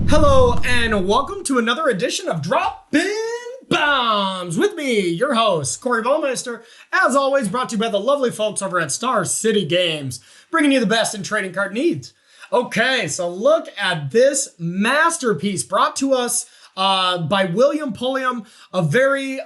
Hello and welcome to another edition of Droppin Baums with me, your host, Corey Baumeister, as always brought to you by the lovely folks over at Star City Games, bringing you the best in trading card needs. Okay, so look at this masterpiece brought to us by William Pulliam, a very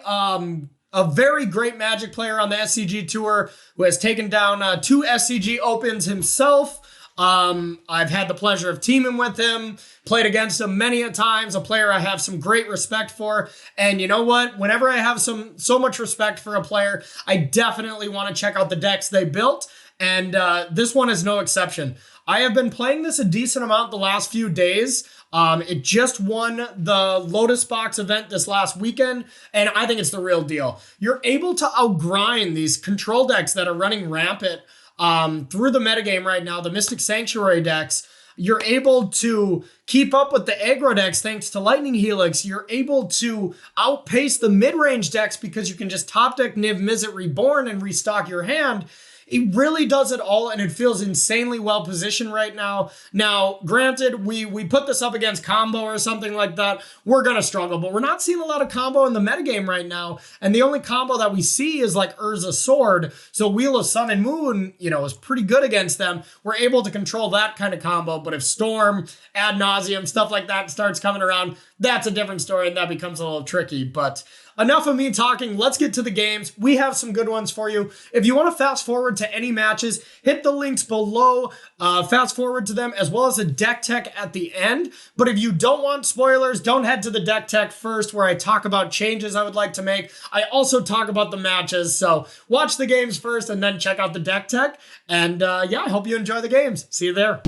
great Magic player on the SCG Tour who has taken down 2 SCG Opens himself. I've had the pleasure of teaming with him, played against him many a times, a player I have some great respect for. And you know what? Whenever I have so much respect for a player, I definitely want to check out the decks they built. And this one is no exception. I have been playing this a decent amount the last few days. It just won the Lotus Box event this last weekend, and I think it's the real deal. You're able to outgrind these control decks that are running rampant through the metagame right now, the Mystic Sanctuary decks. You're able to keep up with the aggro decks thanks to Lightning Helix. You're able to outpace the mid-range decks because you can just top deck Niv-Mizzet Reborn and restock your hand. It really does it all, and it feels insanely well positioned right now. Now, granted, we put this up against combo or something like that, we're going to struggle, but we're not seeing a lot of combo in the metagame right now, and the only combo that we see is like Urza Sword, so Wheel of Sun and Moon, you know, is pretty good against them. We're able to control that kind of combo, but if Storm, Ad Nauseam, stuff like that starts coming around, that's a different story, and that becomes a little tricky, but enough of me talking. Let's get to the games. We have some good ones for you. If you want to fast forward to any matches, hit the links below. Fast forward to them as well as a deck tech at the end. But if you don't want spoilers, don't head to the deck tech first where I talk about changes I would like to make. I also talk about the matches. So watch the games first and then check out the deck tech. And yeah, I hope you enjoy the games. See you there.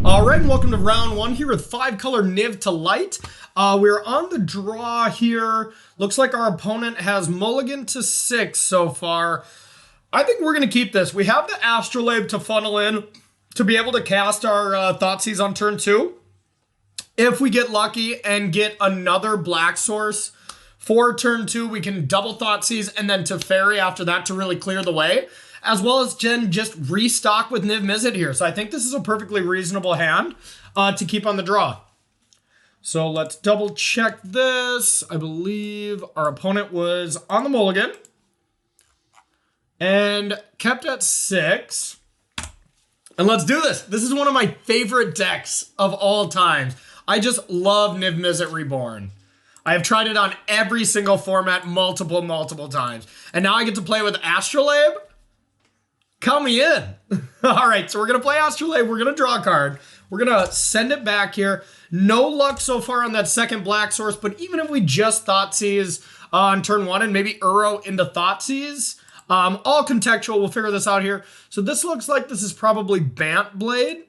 All right, and welcome to round 1 here with 5-color Niv to Light. We're on the draw here. Looks like our opponent has mulligan to 6 so far. I think we're going to keep this. We have the Astrolabe to funnel in to be able to cast our Thoughtseize on turn 2. If we get lucky and get another black source for turn 2, we can double Thoughtseize and then Teferi after that to really clear the way, as well as just restock with Niv-Mizzet here. So I think this is a perfectly reasonable hand to keep on the draw. So let's double check this. I believe our opponent was on the mulligan and kept at 6. And let's do this. This is one of my favorite decks of all time. I just love Niv-Mizzet Reborn. I have tried it on every single format multiple times. And now I get to play with Astrolabe. Count me in. All right, so we're going to play Astrolabe. We're going to draw a card. We're going to send it back here. No luck so far on that second black source, but even if we just Thoughtseize on turn 1 and maybe Uro into Thoughtseize, all contextual, we'll figure this out here. So this looks like this is probably Bant Blade.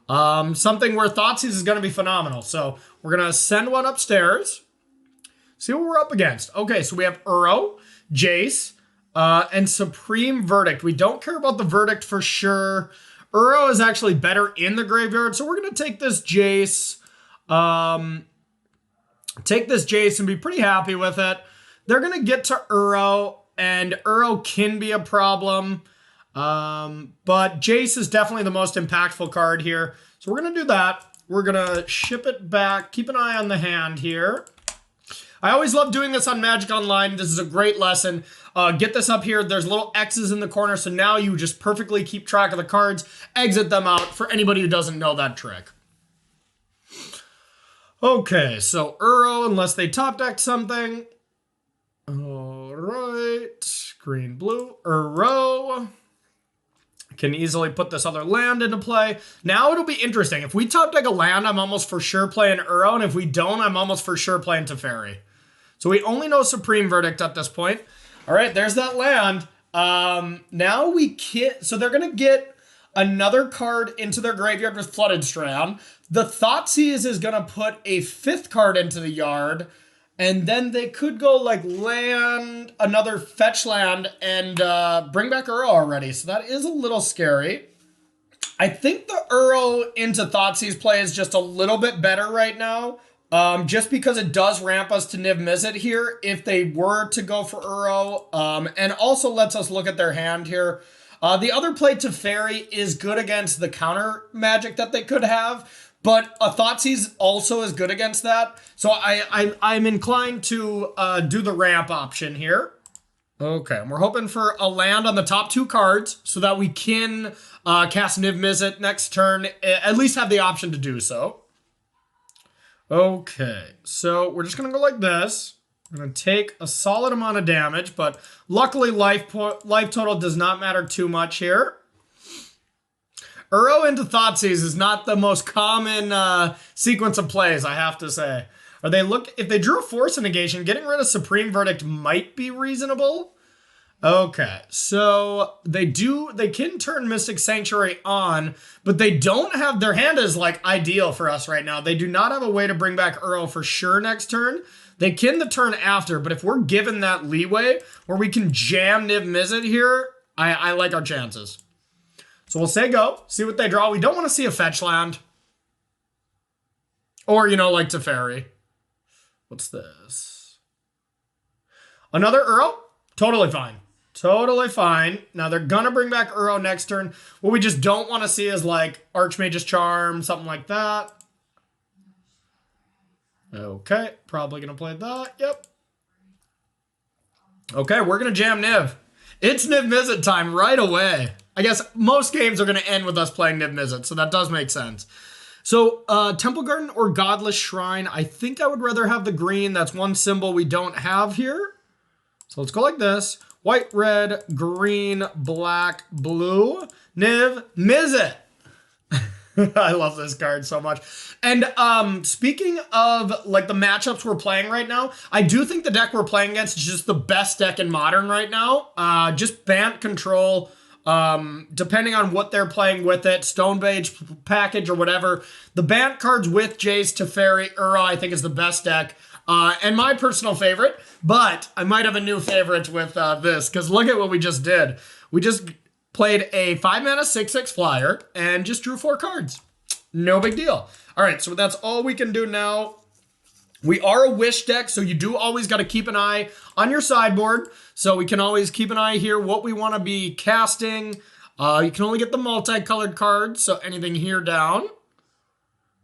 Something where Thoughtseize is going to be phenomenal. So we're going to send one upstairs. See what we're up against. Okay, so we have Uro, Jace, and Supreme Verdict. We don't care about the Verdict for sure. Uro is actually better in the graveyard, so we're going to take this Jace. And be pretty happy with it. They're going to get to Uro, and Uro can be a problem. But Jace is definitely the most impactful card here. So we're going to do that. We're going to ship it back. Keep an eye on the hand here. I always love doing this on Magic Online. This is a great lesson. Get this up here. There's little X's in the corner, so now you just perfectly keep track of the cards, exit them out for anybody who doesn't know that trick. Okay, so Uro, unless they top deck something. All right, green, blue, Uro. Can easily put this other land into play. Now it'll be interesting. If we top deck a land, I'm almost for sure playing Uro, and if we don't, I'm almost for sure playing Teferi. So we only know Supreme Verdict at this point. All right, there's that land. Now we so they're going to get another card into their graveyard with Flooded Strand. The Thoughtseize is going to put a 5th card into the yard, and then they could go like land, another fetch land, and bring back Uro already. So that is a little scary. I think the Uro into Thoughtseize play is just a little bit better right now. Just because it does ramp us to Niv-Mizzet here if they were to go for Uro, and also lets us look at their hand here. The other play Teferi is good against the counter magic that they could have, but a Thoughtseize also is good against that. So I'm inclined to do the ramp option here. Okay, and we're hoping for a land on the top 2 cards so that we can cast Niv-Mizzet next turn, at least have the option to do so. Okay, so we're just going to go like this. I'm going to take a solid amount of damage, but luckily life total does not matter too much here. Uro into Thoughtseize is not the most common sequence of plays, I have to say. If they drew a Force Negation, getting rid of Supreme Verdict might be reasonable. Okay, so they can turn Mystic Sanctuary on, but they don't have, their hand is like ideal for us right now. They do not have a way to bring back Uro for sure next turn. They can the turn after, but if we're given that leeway where we can jam Niv-Mizzet here, I like our chances. So we'll say go, see what they draw. We don't want to see a fetch land. Or, you know, like Teferi. What's this? Another Uro? Totally fine. Totally fine. Now they're gonna bring back Uro next turn. What we just don't want to see is like Archmage's Charm, something like that. Okay, probably gonna play that. Yep. Okay, we're gonna jam Niv. It's Niv-Mizzet time right away. I guess most games are gonna end with us playing Niv-Mizzet, so that does make sense. So, Temple Garden or Godless Shrine, I think I would rather have the green. That's one symbol we don't have here. So let's go like this. White, red, green, black, blue. Niv-Mizzet. I love this card so much. And speaking of like the matchups we're playing right now, I do think the deck we're playing against is just the best deck in Modern right now. Just Bant control. Depending on what they're playing with it, Stonebage package or whatever, the Bant cards with Jace, Teferi, Uro, I think is the best deck. And my personal favorite, but I might have a new favorite with this, because look at what we just did. We just played a 5-mana 6/6 flyer and just drew 4 cards. No big deal. All right, so that's all we can do now. We are a wish deck, so you do always got to keep an eye on your sideboard. So we can always keep an eye here what we want to be casting. You can only get the multicolored cards, so anything here down.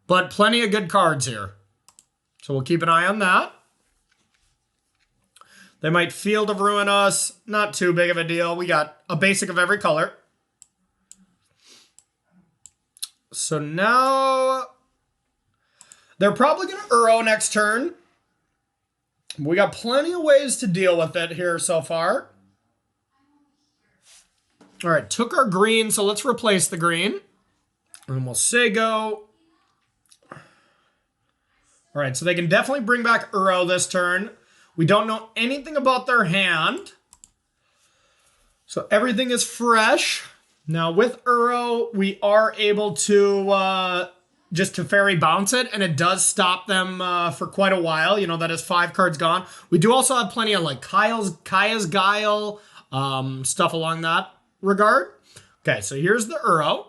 But plenty of good cards here. So we'll keep an eye on that. They might Field of Ruin us. Not too big of a deal. We got a basic of every color. So now they're probably going to Uro next turn. We got plenty of ways to deal with it here so far. All right, took our green, so let's replace the green. And we'll say go. All right, so they can definitely bring back Uro this turn. We don't know anything about their hand. So everything is fresh. Now with Uro, we are able to just Teferi bounce it, and it does stop them for quite a while. You know, that is 5 cards gone. We do also have plenty of like Kaya's Guile, stuff along that regard. Okay, so here's the Uro.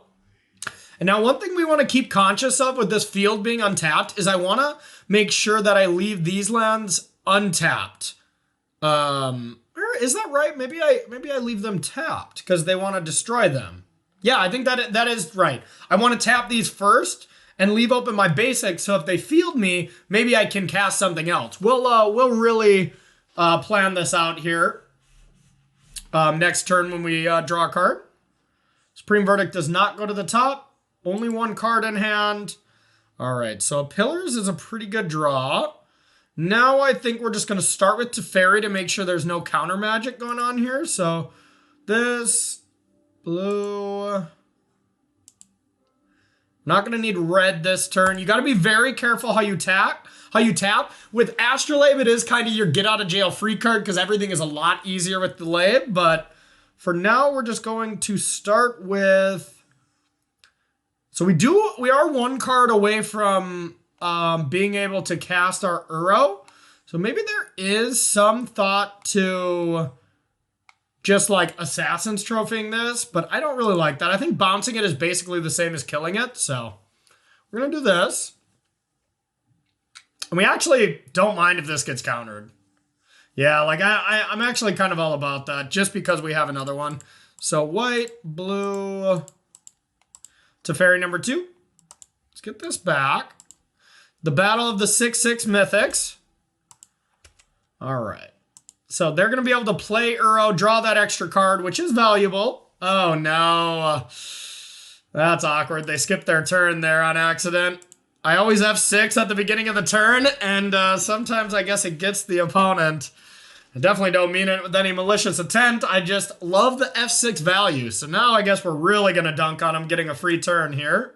And now one thing we want to keep conscious of with this field being untapped is I want to make sure that I leave these lands untapped. Is that right? Maybe I leave them tapped because they want to destroy them. Yeah, I think that is right. I want to tap these first and leave open my basics, so if they field me, maybe I can cast something else. We'll really plan this out here next turn when we draw a card. Supreme Verdict does not go to the top. Only 1 card in hand. All right, so Pillars is a pretty good draw. Now I think we're just going to start with Teferi to make sure there's no counter magic going on here. So this, blue. Not going to need red this turn. You got to be very careful how you tap. With Astrolabe, it is kind of your get out of jail free card because everything is a lot easier with the Labe. But for now, we're just going to start with... So we are 1 card away from being able to cast our Uro. So maybe there is some thought to just like Assassin's Trophying this, but I don't really like that. I think bouncing it is basically the same as killing it. So we're going to do this. And we actually don't mind if this gets countered. Yeah, like I'm actually kind of all about that just because we have another one. So white, blue, Teferi number 2. Let's get this back. The Battle of the 6/6 Mythics. All right. So they're going to be able to play Uro, draw that extra card, which is valuable. Oh, no. That's awkward. They skipped their turn there on accident. I always F6 at the beginning of the turn, and sometimes I guess it gets the opponent. I definitely don't mean it with any malicious intent. I just love the F6 value. So now I guess we're really going to dunk on them getting a free turn here.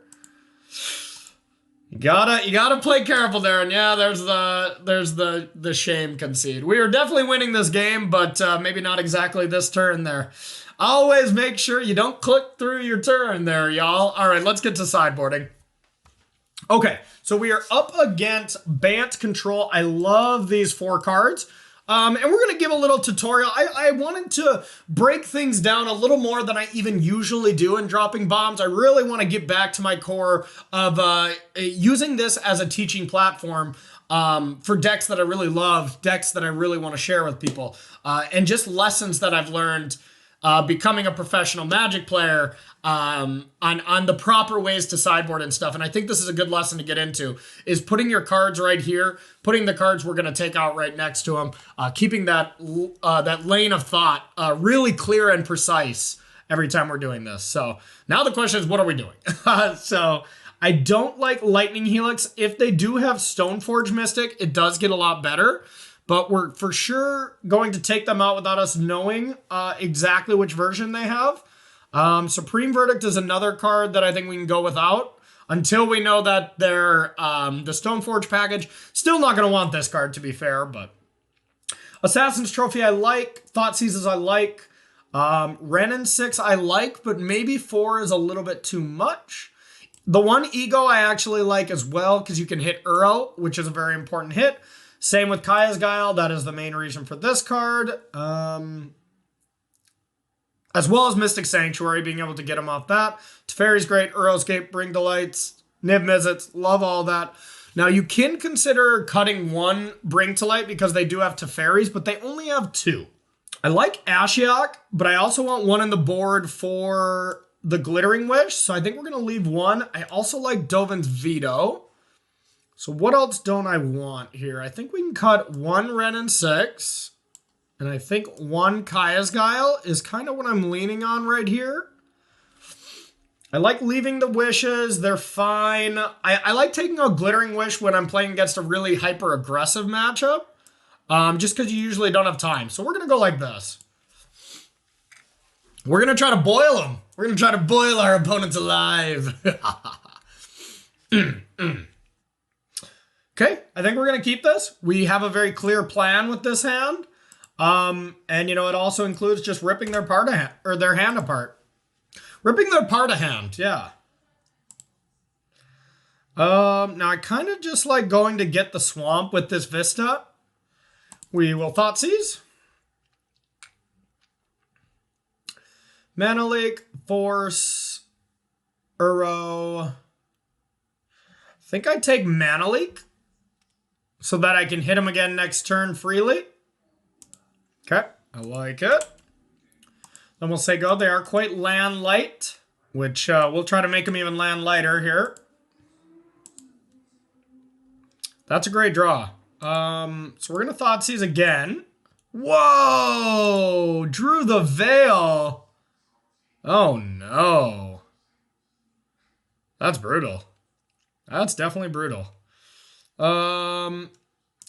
You gotta play careful there, and yeah, there's the shame concede. We are definitely winning this game, but maybe not exactly this turn there. Always make sure you don't click through your turn there, y'all. All right, let's get to sideboarding. Okay, so we are up against Bant Control. I love these 4 cards. And we're going to give a little tutorial. I wanted to break things down a little more than I even usually do in Dropping Bombs. I really want to get back to my core of using this as a teaching platform for decks that I really love, decks that I really want to share with people, and just lessons that I've learned becoming a professional Magic player on the proper ways to sideboard and stuff. And I think this is a good lesson to get into, is putting your cards right here, putting the cards we're going to take out right next to them, keeping that lane of thought really clear and precise every time we're doing this. So now the question is, what are we doing? So I don't like Lightning Helix. If they do have Stoneforge Mystic, it does get a lot better. But we're for sure going to take them out without us knowing exactly which version they have. Supreme Verdict is another card that I think we can go without until we know that they're the Stoneforge package. Still not going to want this card, to be fair, but Assassin's Trophy I like. Thoughtseizes I like. Renin 6 I like, but maybe 4 is a little bit too much. The one Ego I actually like as well, because you can hit Uro, which is a very important hit. Same with Kaya's Guile. That is the main reason for this card. As well as Mystic Sanctuary, being able to get him off that. Teferi's great. Uroscape, Bring Delights, Niv-Mizzet, love all that. Now, you can consider cutting 1 Bring to Light because they do have Teferi's, but they only have 2. I like Ashiok, but I also want 1 in the board for the Glittering Wish, so I think we're going to leave 1. I also like Dovin's Veto. So what else don't I want here? I think we can cut 1 Renin 6. And I think 1 Kaya's Guile is kind of what I'm leaning on right here. I like leaving the wishes. They're fine. I like taking a Glittering Wish when I'm playing against a really hyper-aggressive matchup. Just because you usually don't have time. So we're going to go like this. We're going to try to boil them. We're going to try to boil our opponents alive. Okay, I think we're going to keep this. We have a very clear plan with this hand. And, you know, it also includes just ripping their hand apart. Ripping their part of hand, yeah. Now, I kind of just like going to get the swamp with this Vista. We will Thoughtseize. Mana Leak, Force, Uro. I think I take Mana Leak so that I can hit him again next turn freely. Okay, I like it. Then we'll say go. They are quite land light, which we'll try to make them even land lighter here. That's a great draw. So we're going to Thoughtseize again. Whoa! Drew the Veil. Oh, no. That's brutal. That's definitely brutal. Okay,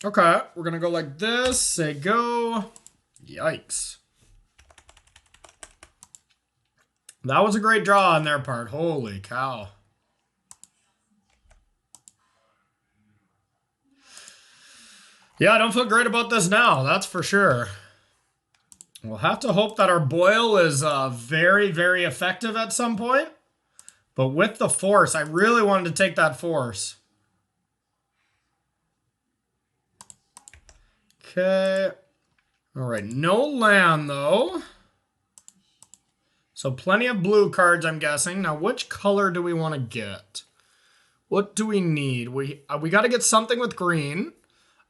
we're going to go like this. Say go. Yikes. That was a great draw on their part. Holy cow. Yeah, I don't feel great about this now. That's for sure. We'll have to hope that our boil is very, very effective at some point. But with the force, I really wanted to take that force. Okay. All right, no land though. So plenty of blue cards, I'm guessing. Now, which color do we want to get? What do we need? We got to get something with green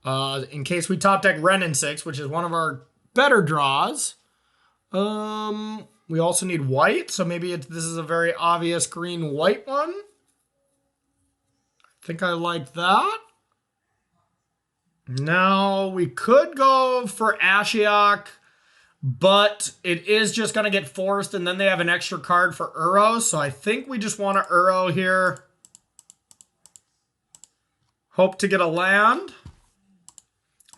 in case we top deck Ren in 6, which is one of our better draws. We also need white, so maybe this is a very obvious green-white one. I think I like that. Now, we could go for Ashiok, but it is just going to get forced, and then they have an extra card for Uro, so I think we just want to Uro here. Hope to get a land.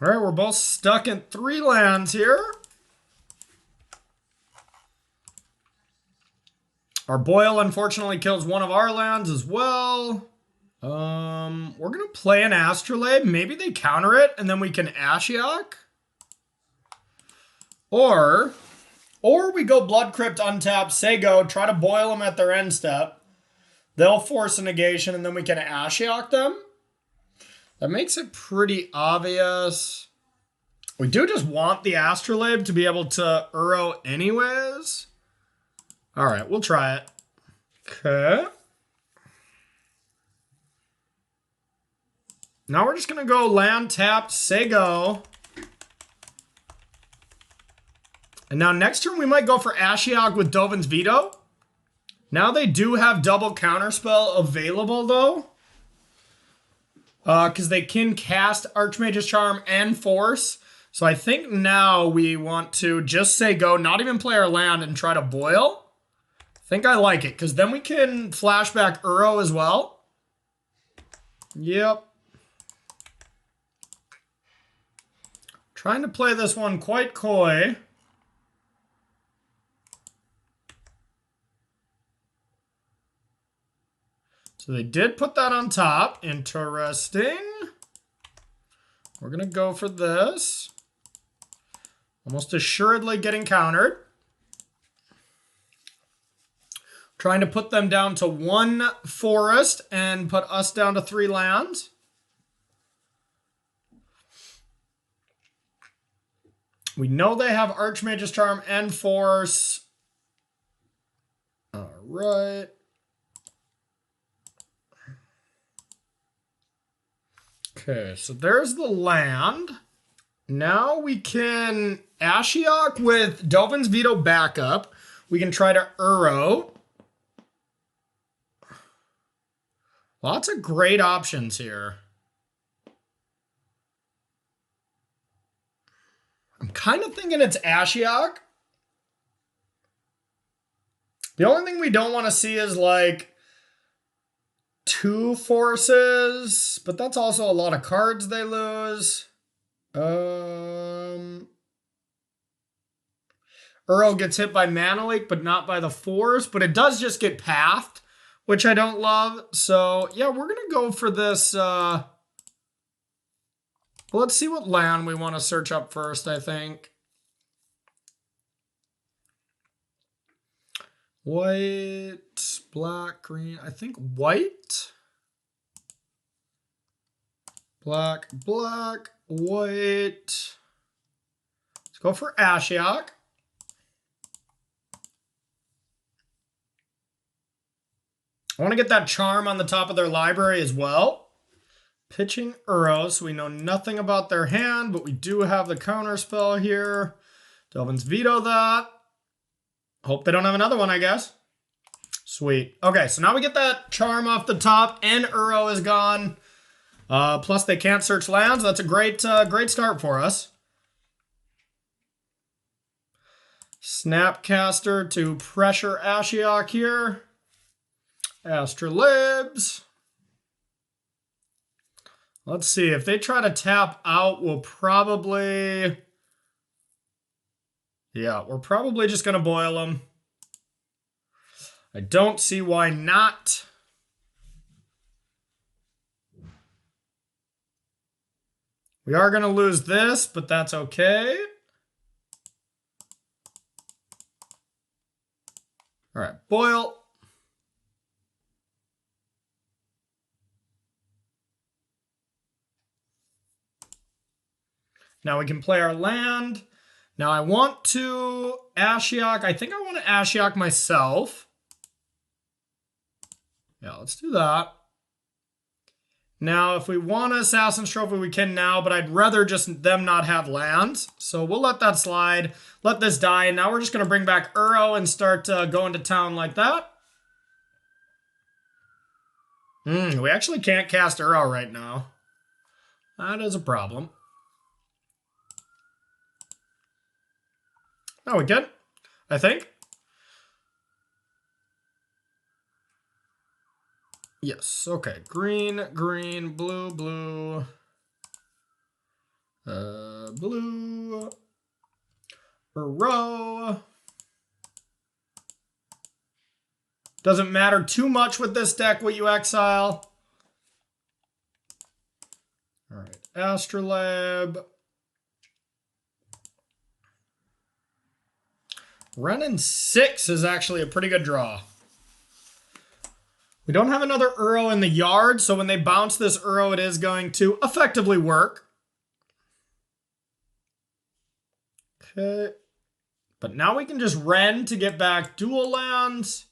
All right, we're both stuck in 3 lands here. Our Boil, unfortunately, kills one of our lands as well. We're going to play an Astrolabe. Maybe they counter it, and then we can Ashiok. Or we go Blood Crypt, untap, say go, try to boil them at their end step. They'll force a negation, and then we can Ashiok them. That makes it pretty obvious. We do just want the Astrolabe to be able to Uro anyways. All right, we'll try it. Okay. Now we're just going to go land, tap, say go. And now next turn we might go for Ashiok with Dovin's Veto. Now they do have double counterspell available though. Because they can cast Archmage's Charm and Force. So I think now we want to just say go, not even play our land and try to boil. I think I like it, because then we can flashback Uro as well. Yep. Trying to play this one quite coy. So they did put that on top. Interesting. We're going to go for this. Almost assuredly getting countered. Trying to put them down to 1 forest and put us down to 3 lands. We know they have Archmage's Charm and Force. All right. Okay, so there's the land. Now we can Ashiok with Dovin's Veto backup. We can try to Uro. Lots of great options here. I'm kind of thinking it's Ashiok. The only thing we don't want to see is like 2 forces, but that's also a lot of cards they lose. Uro gets hit by Mana Leak, but not by the Force, but it does just get pathed, which I don't love. So yeah, we're gonna go for this. Well, let's see what land we want to search up first, I think. White, black, green. I think white. Black, black, white. Let's go for Ashiok. I want to get that charm on the top of their library as well. Pitching Uro, so we know nothing about their hand, but we do have the counter spell here. Dovin's Veto that. Hope they don't have another one, I guess. Sweet. Okay, so now we get that charm off the top, and Uro is gone. Plus, they can't search lands. That's a great start for us. Snapcaster to pressure Ashiok here. Astrolabes. Let's see. If they try to tap out, we'll probably... Yeah, we're probably just going to boil them. I don't see why not. We are going to lose this, but that's okay. All right, boil. Now we can play our land. Now I want to Ashiok. I think I want to Ashiok myself. Yeah, let's do that. Now, if we want an Assassin's Trophy, we can now, but I'd rather just them not have lands. So we'll let that slide, let this die, and now we're just going to bring back Uro and start going to town like that. We actually can't cast Uro right now. That is a problem. Oh, we can, I think. Yes, okay. Green, green, blue, blue. Blue. Uro. Doesn't matter too much with this deck what you exile. All right, Astrolabe. Running 6 is actually a pretty good draw. We don't have another Uro in the yard, so when they bounce this Uro, it is going to effectively work. Okay. But now we can just Ren to get back dual lands.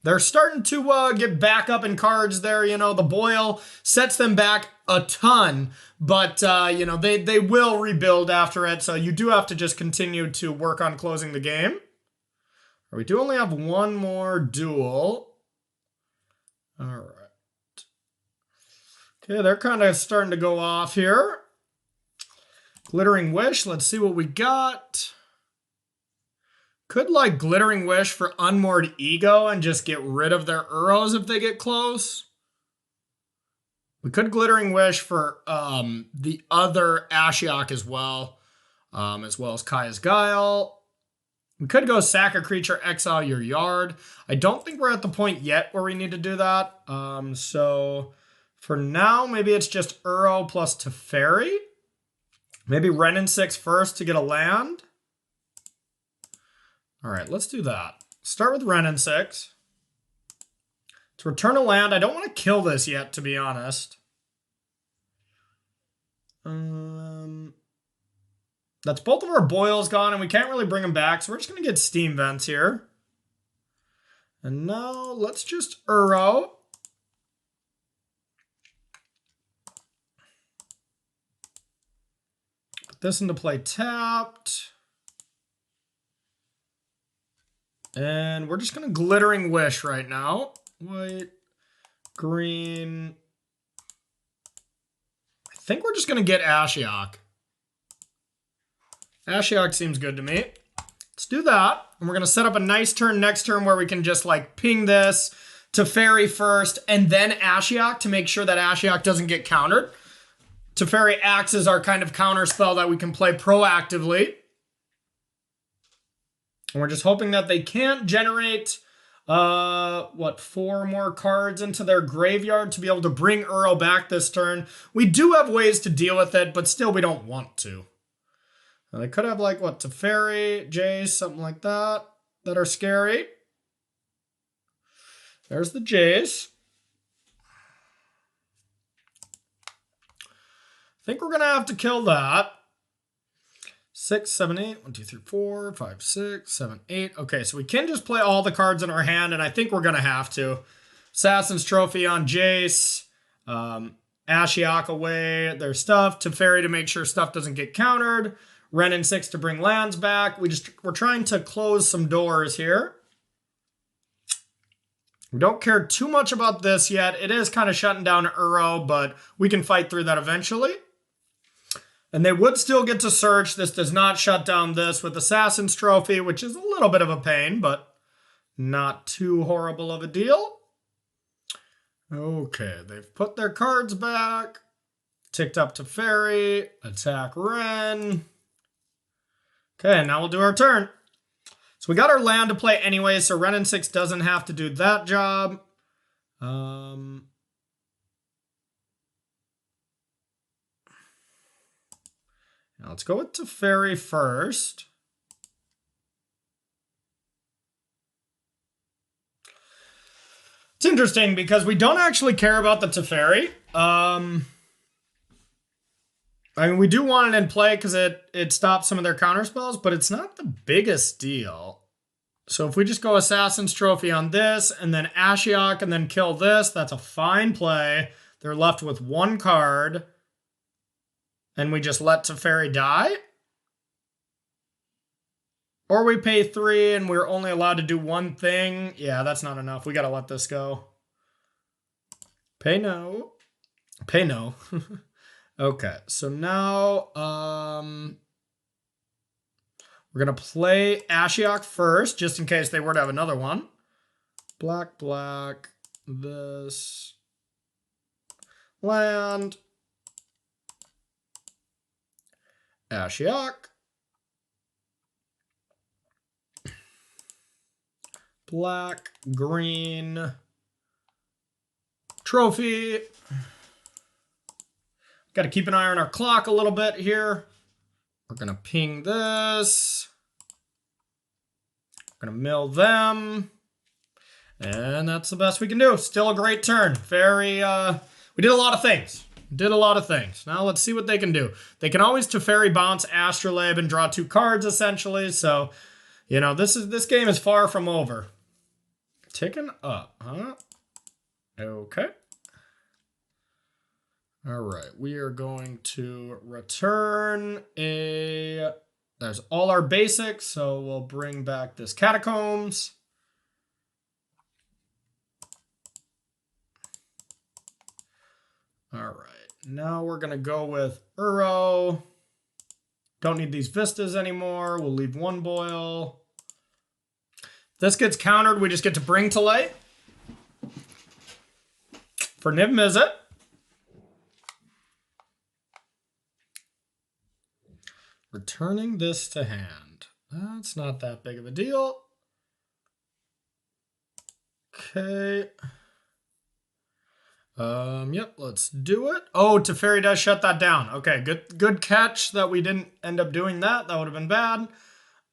They're starting to get back up in cards there. You know, the boil sets them back a ton, but, you know, they will rebuild after it. So you do have to just continue to work on closing the game. We do only have one more duel. All right. Okay, they're kind of starting to go off here. Glittering Wish, let's see what we got. Could like Glittering Wish for Unmoored Ego and just get rid of their Uros if they get close. We could Glittering Wish for the other Ashiok as well as Kaya's Guile. We could go sack a creature, exile your yard. I don't think we're at the point yet where we need to do that. So for now, maybe it's just Uro plus Teferi. Maybe Renin 6 first to get a land. All right, let's do that. Start with Renin 6. To return a land, I don't want to kill this yet, to be honest. That's both of our boils gone, and we can't really bring them back, so we're just going to get Steam Vents here. And now let's just Uro. Put this into play tapped. And we're just going to Glittering Wish right now. White, green. I think we're just going to get Ashiok. Ashiok seems good to me. Let's do that. And we're going to set up a nice turn next turn where we can just like ping this Teferi first and then Ashiok to make sure that Ashiok doesn't get countered. Teferi acts as our kind of counter spell that we can play proactively. And we're just hoping that they can't generate, 4 more cards into their graveyard to be able to bring Uro back this turn. We do have ways to deal with it, but still we don't want to. Now they could have like, Teferi, Jace, something like that are scary. There's the Jace. I think we're going to have to kill that. 6, 7, 8. 1, 2, 3, 4, 5, 6, 7, 8. Okay, so we can just play all the cards in our hand, and I think we're going to have to. Assassin's Trophy on Jace. Ashiok away their stuff. Teferi to make sure stuff doesn't get countered. Renin 6 to bring lands back. We're trying to close some doors here. We don't care too much about this yet. It is kind of shutting down Uro, but we can fight through that eventually. And they would still get to search. This does not shut down this with Assassin's Trophy, which is a little bit of a pain, but not too horrible of a deal. Okay, they've put their cards back. Ticked up Teferi. Attack Ren. Okay, now we'll do our turn. So we got our land to play anyway, so Renin 6 doesn't have to do that job. Now let's go with Teferi first. It's interesting because we don't actually care about the Teferi. I mean, we do want it in play because it stops some of their counter spells, but it's not the biggest deal. So if we just go Assassin's Trophy on this, and then Ashiok, and then kill this, that's a fine play. They're left with 1 card. And we just let Teferi die? Or we pay 3 and we're only allowed to do 1 thing. Yeah, that's not enough. We gotta let this go. Pay no. Pay no. Okay, so now we're gonna play Ashiok first, just in case they were to have another one. Black, black, this. Land. Ashiok. Black, green, trophy. Got to keep an eye on our clock a little bit here. We're going to ping this. We're going to mill them. And that's the best we can do. Still a great turn. Very, we did a lot of things. Did a lot of things. Now let's see what they can do. They can always Teferi bounce Astrolabe and draw 2 cards essentially. So, you know, this game is far from over. Ticking up, huh? Okay. All right, we are going to return a... There's all our basics, so we'll bring back this Catacombs. All right, now we're going to go with Uro. Don't need these Vistas anymore. We'll leave 1 boil. This gets countered, we just get to bring to light for Niv-Mizzet. Returning this to hand. That's not that big of a deal. Okay. Yep, let's do it. Oh, Teferi does shut that down. Okay, good catch that we didn't end up doing that. That would have been bad.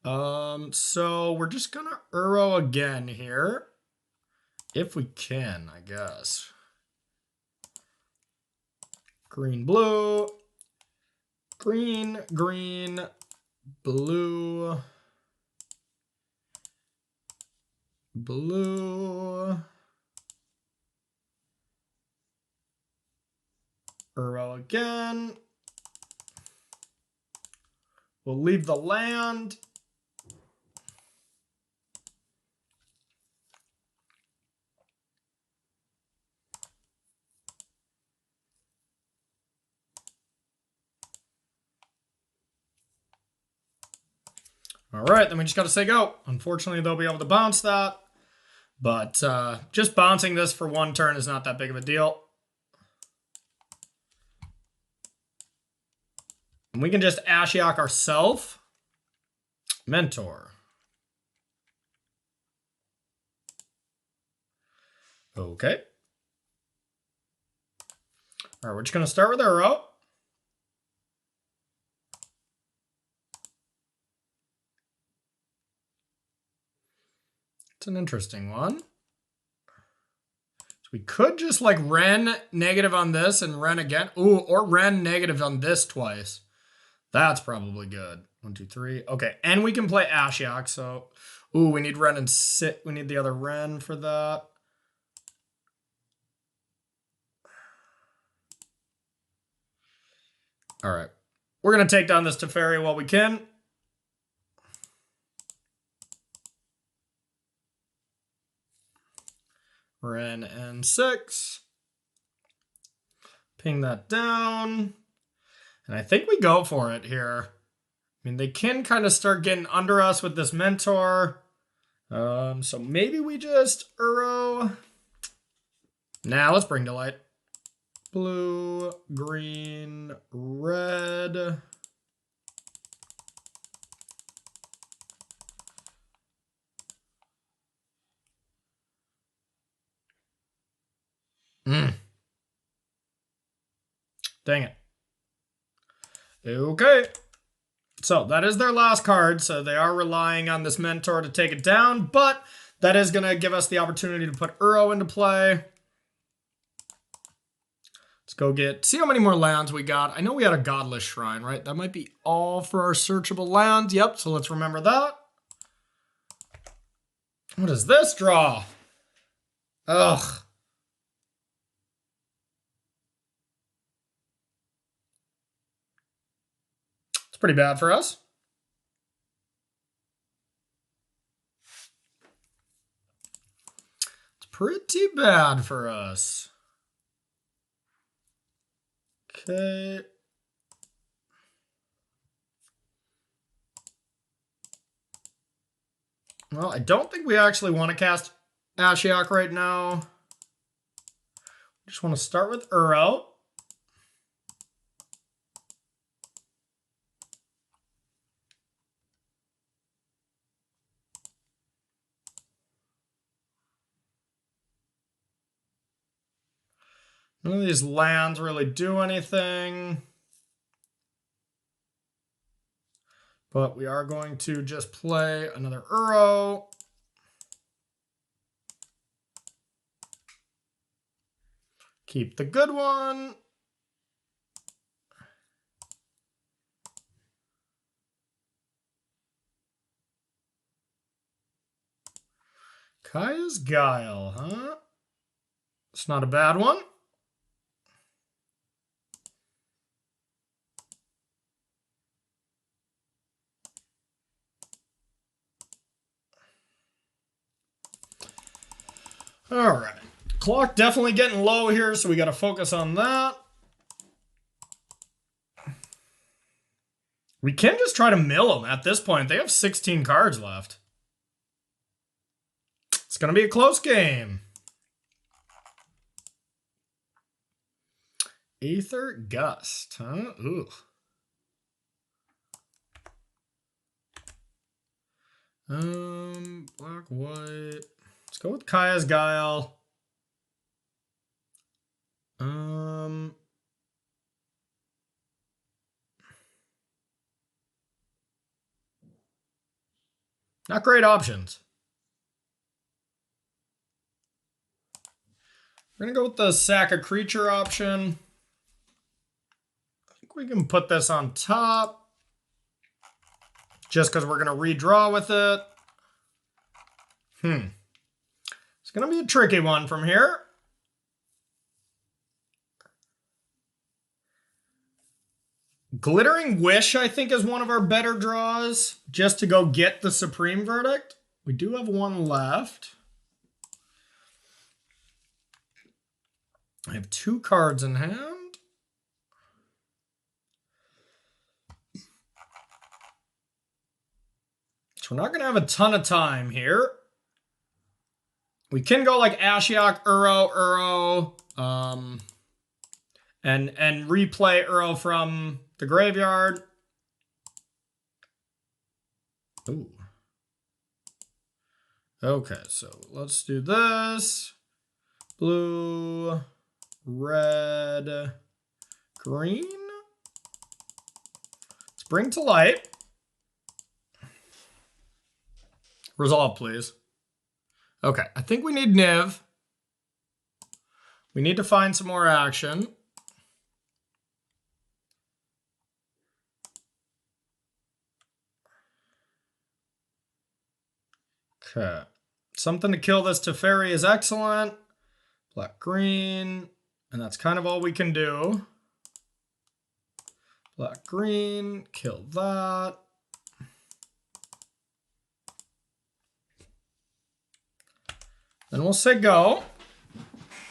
So we're just gonna Uro again here. If we can, I guess. Green, blue. Green, green, blue. Blue. Uro again. We'll leave the land. All right, then we just got to say go. Unfortunately, they'll be able to bounce that. But just bouncing this for 1 turn is not that big of a deal. And we can just Ashiok ourselves. Mentor. Okay. All right, we're just going to start with Uro. It's an interesting one. So we could just like Ren negative on this and Ren again. Ooh, or Ren negative on this twice. That's probably good. 1, 2, 3. Okay, and we can play Ashiok. So, ooh, we need Ren and sit. We need the other Ren for that. All right, we're gonna take down this Teferi while we can. Ren and 6. Ping that down. And I think we go for it here. I mean, they can kind of start getting under us with this Mentor. So maybe we just Uro. Nah, let's bring to light. Blue, green, red. Dang it. Okay. So that is their last card. So they are relying on this Mentor to take it down, but that is going to give us the opportunity to put Uro into play. Let's go see how many more lands we got. I know we had a Godless Shrine, right? That might be all for our searchable lands. Yep, so let's remember that. What is this draw? Ugh. It's pretty bad for us. It's pretty bad for us. Okay. Well, I don't think we actually want to cast Ashiok right now. Just want to start with Uro. None of these lands really do anything. But we are going to just play another Uro. Keep the good one. Kaya's Guile, huh? It's not a bad one. All right. Clock definitely getting low here, so we got to focus on that. We can just try to mill them at this point. They have 16 cards left. It's going to be a close game. Aether Gust, huh? Ooh. Black, white. Let's go with Kaya's Guile. Not great options. We're going to go with the sack a creature option. I think we can put this on top. Just because we're going to redraw with it. It's going to be a tricky one from here. Glittering Wish, I think, is one of our better draws. Just to go get the Supreme Verdict. We do have one left. I have 2 cards in hand. So we're not going to have a ton of time here. We can go like Ashiok, Uro, and replay Uro from the graveyard. Ooh. Okay, so let's do this. Blue, red, green. Let's bring to light. Resolve, please. Okay, I think we need Niv. We need to find some more action. Okay. Something to kill this Teferi is excellent. Black, green. And that's kind of all we can do. Black, green. Kill that. Then we'll say go.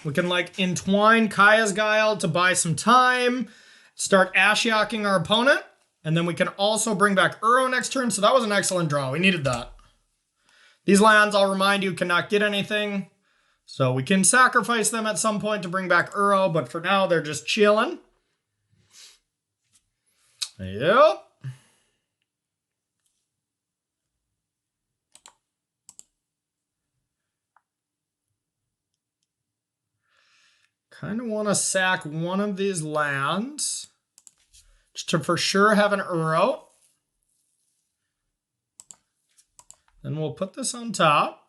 We can like entwine Kaya's Guile to buy some time. Start Ashioking our opponent. And then we can also bring back Uro next turn. So that was an excellent draw. We needed that. These lands, I'll remind you, cannot get anything. So we can sacrifice them at some point to bring back Uro. But for now, they're just chilling. Yep. Kind of want to sack one of these lands. Just to for sure have an Uro. Then we'll put this on top.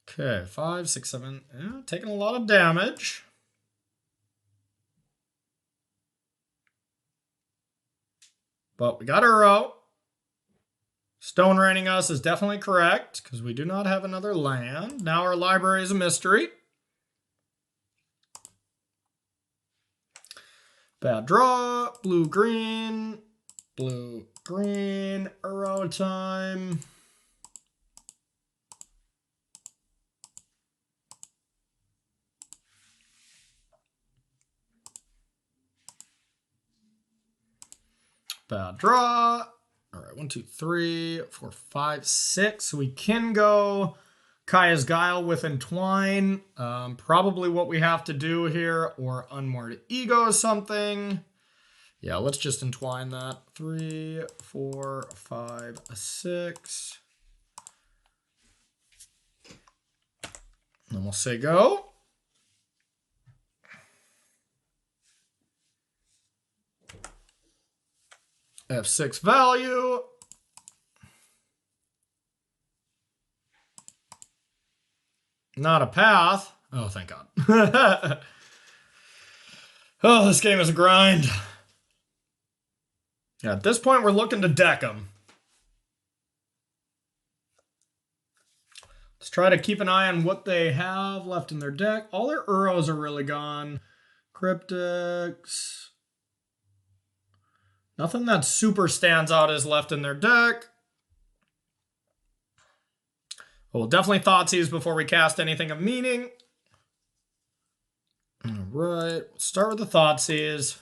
Okay, 5, 6, 7. Yeah, taking a lot of damage. But we got Uro. Stone Raining us is definitely correct because we do not have another land. Now our library is a mystery. Bad draw. Blue, green. Blue, green. Uro time. Bad draw. All right, 1, 2, 3, 4, 5, 6. We can go Kaya's Guile with Entwine. Probably what we have to do here, or Unmoored Ego something. Yeah, let's just entwine that. 3, 4, 5, 6. Then we'll say go. F6 value. Not a path. Oh, thank God. Oh, this game is a grind. Yeah, at this point, we're looking to deck them. Let's try to keep an eye on what they have left in their deck. All their Uros are really gone. Cryptics. Nothing that super stands out is left in their deck. We'll definitely Thoughtseize before we cast anything of meaning. All right, we'll start with the Thoughtseize.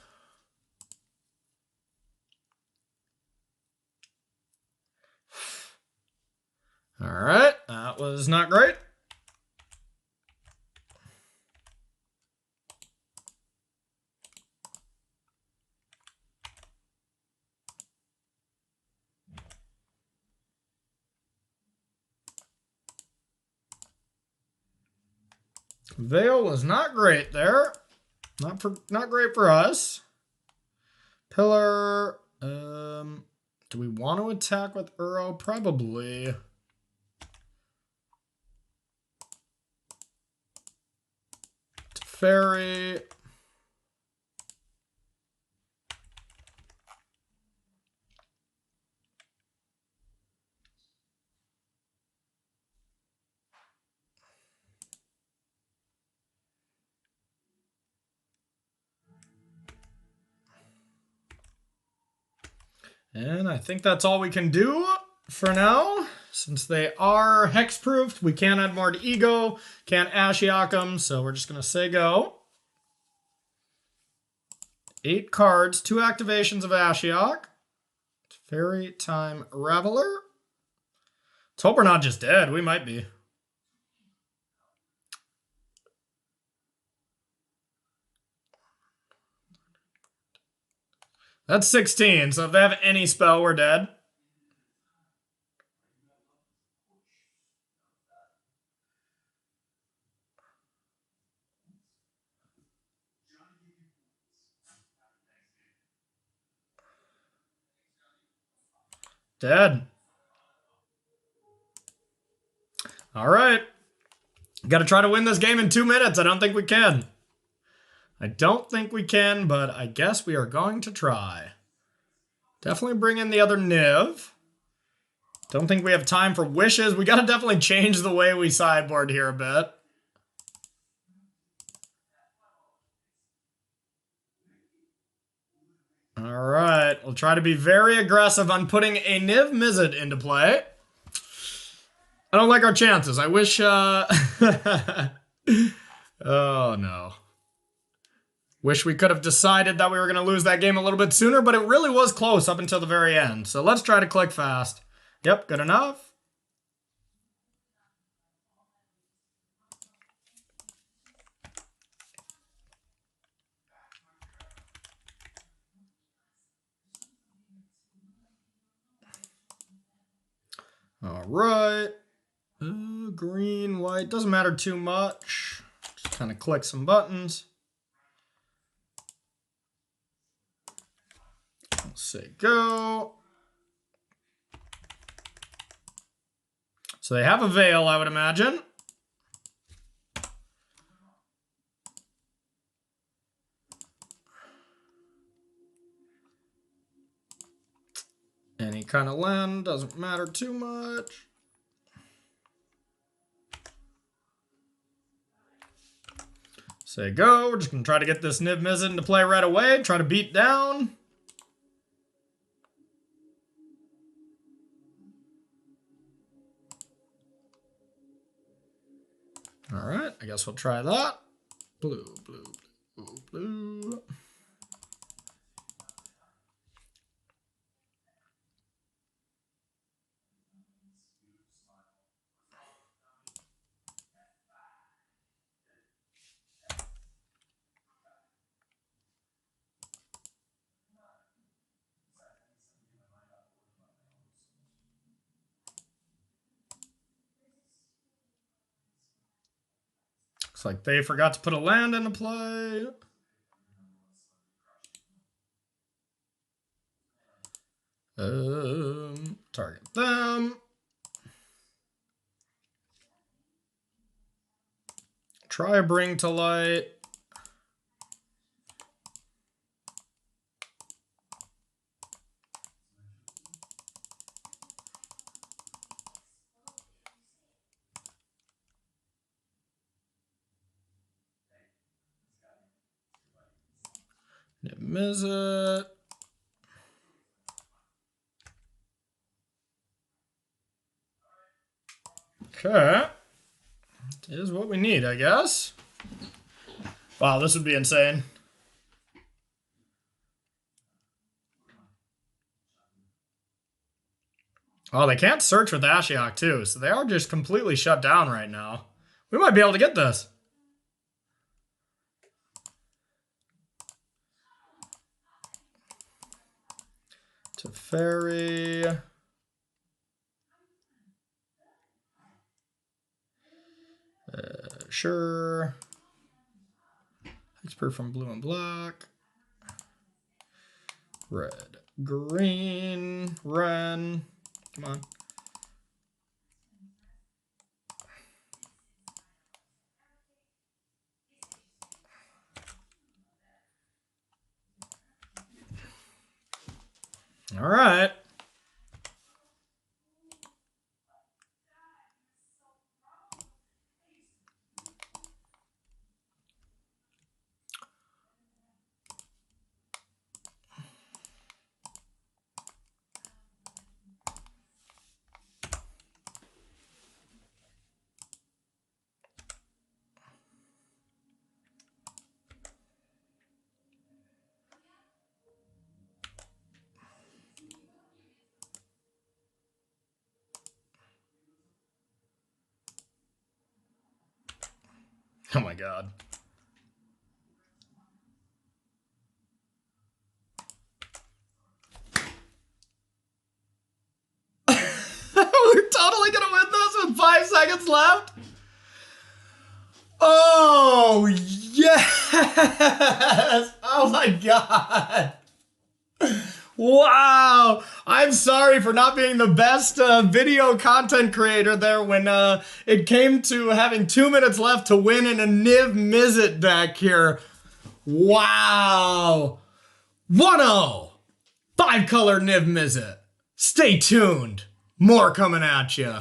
All right, that was not great. Veil was not great there. Not great for us. Pillar. Do we want to attack with Uro? Probably. Fairy. And I think that's all we can do for now. Since they are hexproofed, we can't add more to Ego, can't Ashiok them, so we're just going to say go. 8 cards, 2 activations of Ashiok. Fairy Time Raveler. Let's hope we're not just dead. We might be. That's 16, so if they have any spell, we're dead. Dead. All right. Got to try to win this game in 2 minutes. I don't think we can. I don't think we can, but I guess we are going to try. Definitely bring in the other Niv. Don't think we have time for wishes. We got to definitely change the way we sideboard here a bit. All right. We'll try to be very aggressive on putting a Niv-Mizzet into play. I don't like our chances. I wish... Oh, no. Wish we could have decided that we were going to lose that game a little bit sooner, but it really was close up until the very end. So let's try to click fast. Yep, good enough. All right. Green, white, doesn't matter too much. Just kind of click some buttons. Let's say go. So they have a veil, I would imagine. kind of land, doesn't matter too much. Say go. We're just going to try to get this Niv-Mizzet into play right away. Try to beat down. All right, I guess we'll try that. Blue, blue, blue, blue. Looks like they forgot to put a land into play. Target them. Try bring to light. Niv-Mizzet. Okay. Is what we need, I guess. Wow, this would be insane. Oh, they can't search with Ashiok too, so they are just completely shut down right now. We might be able to get this. Teferi. Sure. Expert from blue and black. Red, green, Ren. Come on. All right. Oh my god. We're totally gonna win this with 5 seconds left. Oh, yes! Oh my god. Wow. I'm sorry for not being the best video content creator there when it came to having 2 minutes left to win in a Niv-Mizzet deck here. Wow. 1-0. 5-color Niv-Mizzet. Stay tuned. More coming at you.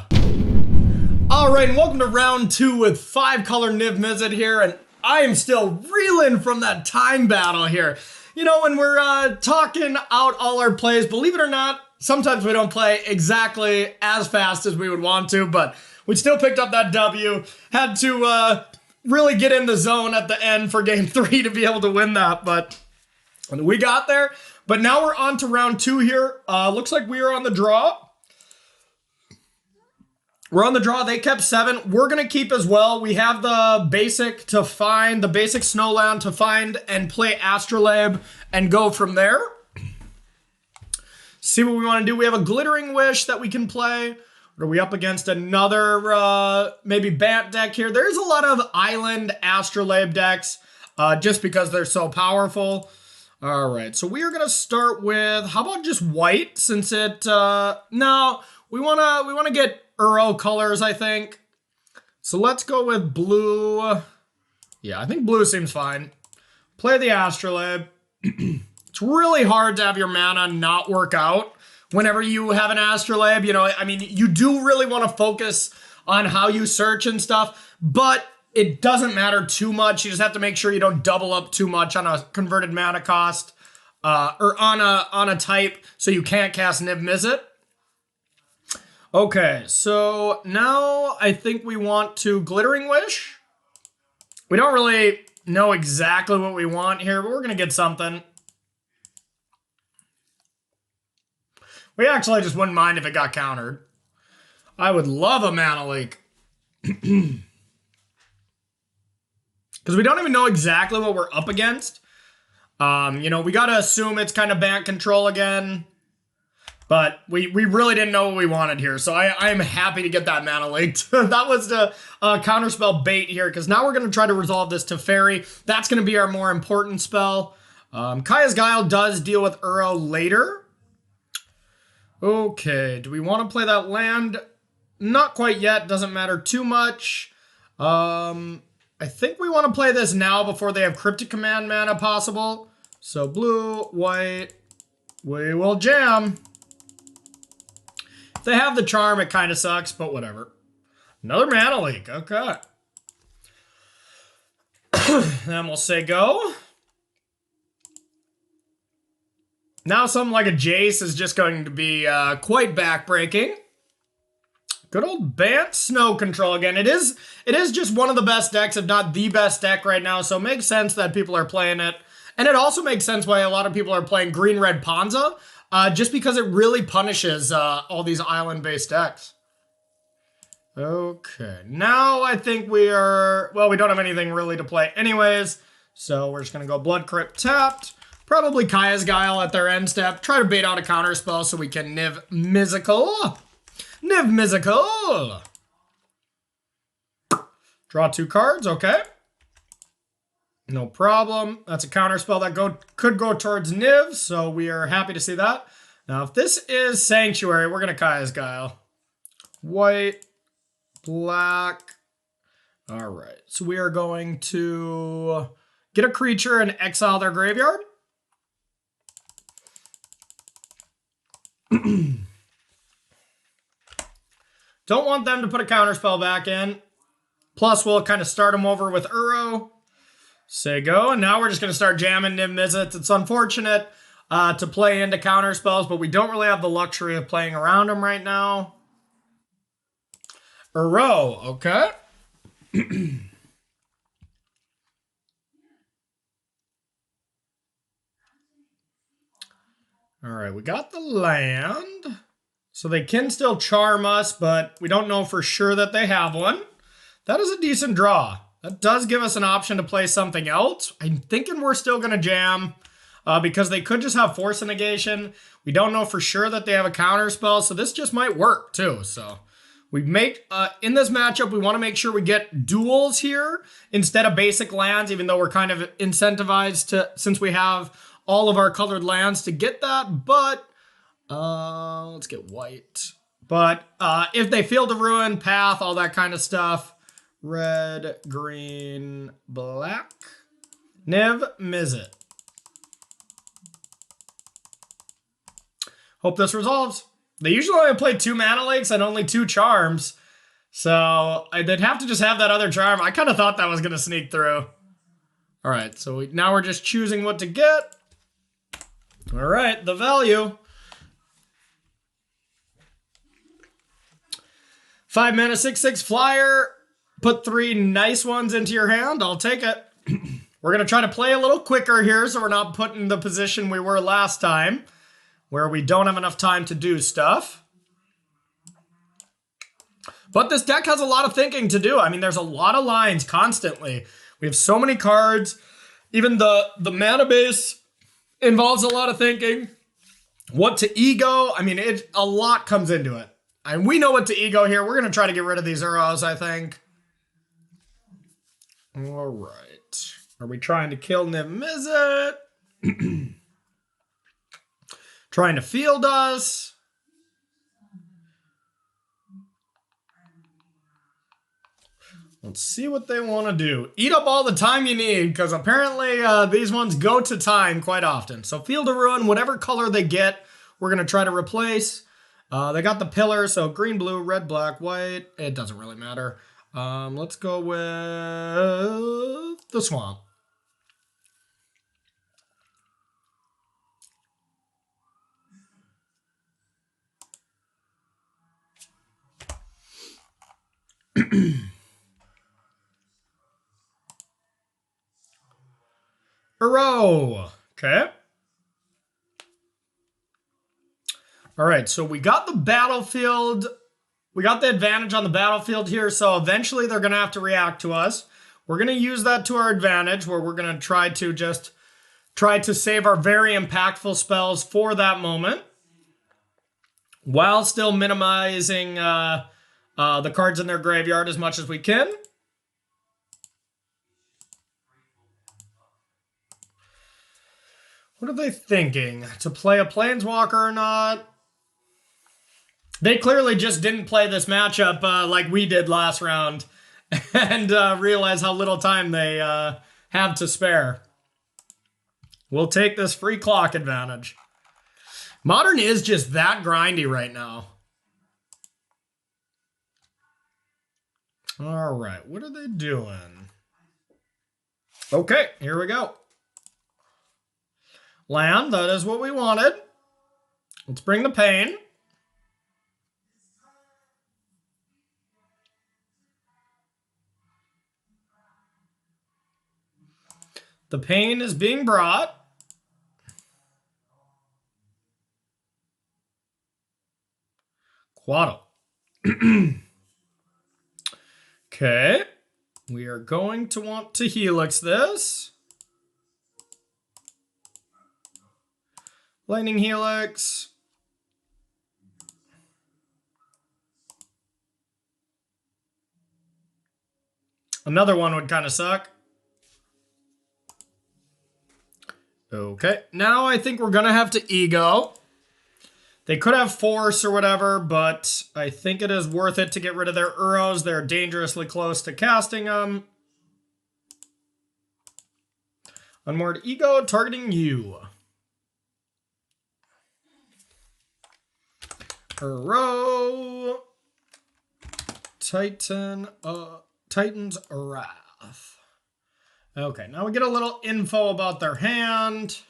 All right, and welcome to round 2 with 5-color Niv-Mizzet here, and I am still reeling from that time battle here. You know, when we're talking out all our plays, believe it or not, sometimes we don't play exactly as fast as we would want to, but we still picked up that W. Had to really get in the zone at the end for game 3 to be able to win that, but we got there. But now we're on to round 2 here. Looks like we are on the draw. We're on the draw. They kept 7. We're going to keep as well. We have the basic to find, the basic Snowland to find and play Astrolabe and go from there. See what we want to do. We have a Glittering Wish that we can play. Are we up against another maybe Bant deck here? There's a lot of Island Astrolabe decks just because they're so powerful. All right, so we are going to start with, how about just white since it, no, we want to get Uro colors, I think. So let's go with blue. Yeah, I think blue seems fine. Play the Astrolabe. It's really hard to have your mana not work out whenever you have an astrolabe, you know, I mean, you do really want to focus on how you search and stuff, but it doesn't matter too much. You just have to make sure you don't double up too much on a converted mana cost, or on a type, so you can't cast Niv-Mizzet. Okay, so now I think we want to Glittering Wish. We don't really know exactly what we want here, but we're going to get something. We actually just wouldn't mind if it got countered. I would love a mana leak. Because we don't even know exactly what we're up against. You know, we got to assume it's kind of back control again. But we really didn't know what we wanted here. So I am happy to get that mana leaked. That was the counterspell bait here. Because now we're going to try to resolve this to Fairy. That's going to be our more important spell. Kaya's Guile does deal with Uro later. Okay, do we want to play that land? Not quite yet. Doesn't matter too much. I think we want to play this now before they have Cryptic Command mana possible. So blue, white, we will jam. If they have the charm, it kind of sucks, but whatever. Another mana leak, okay. Then we'll say go. Now something like a Jace is just going to be quite backbreaking. Good old Bant Snow Control again. It is just one of the best decks, if not the best deck right now, so it makes sense that people are playing it. And it also makes sense why a lot of people are playing Green-Red Ponza, just because it really punishes all these island-based decks. Okay, now I think we are... Well, we don't have anything really to play anyways, so we're just going to go Blood Crypt tapped. Probably Kaya's Guile at their end step. Try to bait out a counter spell so we can Niv-Mizzet. Niv-Mizzet. Draw 2 cards, okay. No problem. That's a counter spell that could go towards Niv, so we are happy to see that. Now, if this is Sanctuary, we're going to Kaya's Guile. White, black. All right, so we are going to get a creature and exile their graveyard. Don't want them to put a counterspell back in. Plus, we'll kind of start them over with Uro. Say go, and now we're just going to start jamming Niv-Mizzet. It's unfortunate to play into counterspells, but we don't really have the luxury of playing around them right now. Uro, okay. All right, we got the land. So they can still charm us, but we don't know for sure that they have one. That is a decent draw. That does give us an option to play something else. I'm thinking we're still going to jam because they could just have Force Negation. We don't know for sure that they have a counter spell, so this just might work too. So we make in this matchup, we want to make sure we get duels here instead of basic lands, even though we're kind of incentivized to, since we have all of our colored lands, to get that. But let's get white. But if they Field of Ruin, Path, all that kind of stuff, red, green, black, Niv-Mizzet. Hope this resolves. They usually only play 2 mana leaks and only 2 charms. So they'd have to just have that other charm. I kind of thought that was going to sneak through. All right, so now we're just choosing what to get. All right, the value. 5 mana, 6/6 flyer. Put 3 nice ones into your hand. I'll take it. We're going to try to play a little quicker here so we're not put in the position we were last time, where we don't have enough time to do stuff. But this deck has a lot of thinking to do. I mean, there's a lot of lines constantly. We have so many cards. Even the mana base involves a lot of thinking. What to ego? I mean, a lot comes into it. And we know what to ego here. We're going to try to get rid of these Uros, I think. All right. Are we trying to kill Niv-Mizzet? Trying to field us? Let's see what they want to do. Eat up all the time you need, because apparently these ones go to time quite often. So Field of Ruin, whatever color they get, we're going to try to replace. They got the pillar, so green, blue, red, black, white. It doesn't really matter. Let's go with the swamp. Hurrah! Okay. All right, so we got the battlefield. We got the advantage on the battlefield here, so eventually they're going to have to react to us. We're going to use that to our advantage, where we're going to try to save our very impactful spells for that moment, while still minimizing the cards in their graveyard as much as we can. What are they thinking? To play a Planeswalker or not? They clearly just didn't play this matchup like we did last round and realize how little time they have to spare. We'll take this free clock advantage. Modern is just that grindy right now. All right, what are they doing? Okay, here we go. Land, that is what we wanted. Let's bring the pain. The pain is being brought. Quaddle. Okay. We are going to want to Helix this. Lightning Helix. Another one would kind of suck. Okay, now I think we're going to have to Ego. They could have Force or whatever, but I think it is worth it to get rid of their Uros. They're dangerously close to casting them. Unmoored Ego, targeting you. Uro. Titan's Wrath. Okay, now we get a little info about their hand.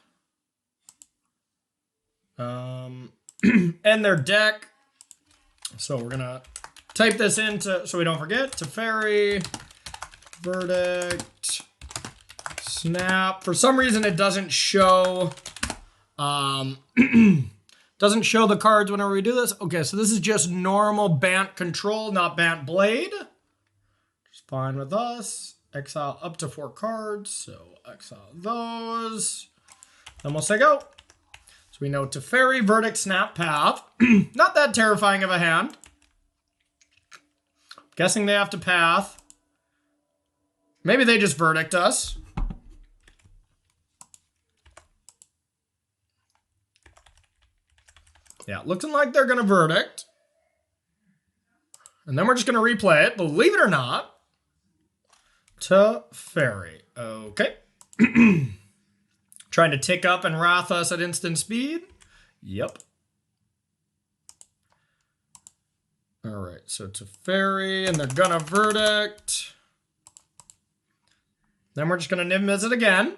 And their deck. So we're gonna type this into, so we don't forget, Teferi, Verdict, Snap. For some reason it doesn't show doesn't show the cards whenever we do this. Okay, so this is just normal Bant control, not Bant Blade. Just fine with us. Exile up to 4 cards, so exile those. Then we'll say go. So we know Teferi, Verdict, Snap, Path. Not that terrifying of a hand. Guessing they have to Path. Maybe they just Verdict us. Yeah, looking like they're going to Verdict. And then we're just going to replay it, believe it or not. Teferi. Okay. Trying to tick up and wrath us at instant speed. Yep. All right, so Teferi, and they're gonna Verdict. Then we're just gonna Niv-Mizzet again.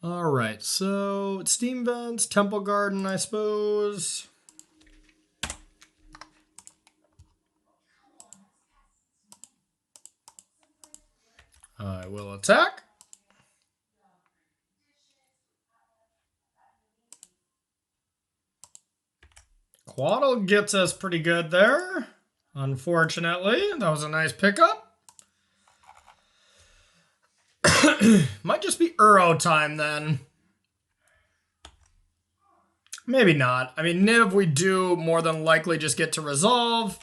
All right, so Steam Vents, Temple Garden, I suppose. I will attack. Quaddle gets us pretty good there. Unfortunately, that was a nice pickup. Might just be Uro time then. Maybe not. I mean, Niv, we do more than likely just get to resolve.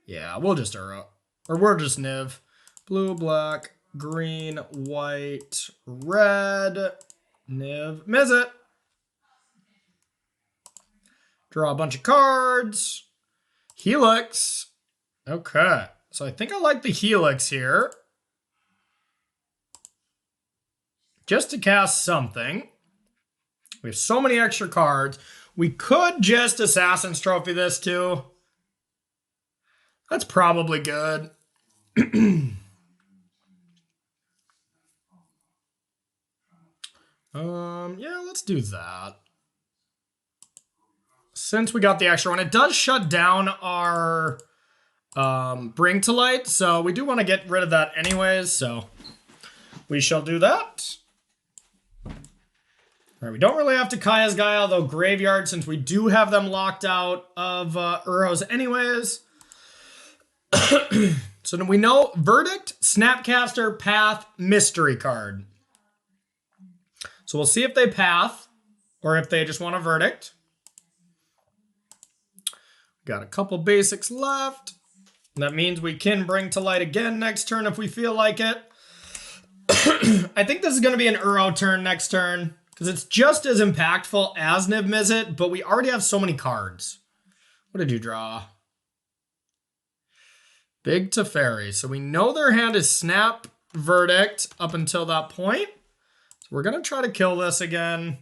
Yeah, we'll just Uro. Or we're just Niv. Blue, black, green, white, red. Niv-Mizzet. Draw a bunch of cards. Helix. Okay. So I think I like the Helix here. Just to cast something. We have so many extra cards. We could just Assassin's Trophy this too. That's probably good. Yeah, let's do that. Since we got the extra one, it does shut down our Bring to Light, so we do want to get rid of that anyways, so we shall do that. All right, we don't really have to Kaya's Guile, though Graveyard, since we do have them locked out of Uros anyways. So then we know Verdict, Snapcaster, Path, Mystery card. So we'll see if they Path, or if they just want a Verdict. Got a couple basics left. That means we can Bring to Light again next turn if we feel like it. I think this is going to be an Uro turn next turn, because it's just as impactful as Niv-Mizzet, but we already have so many cards. What did you draw? Big Teferi. So we know their hand is Snap, Verdict up until that point. So we're going to try to kill this again.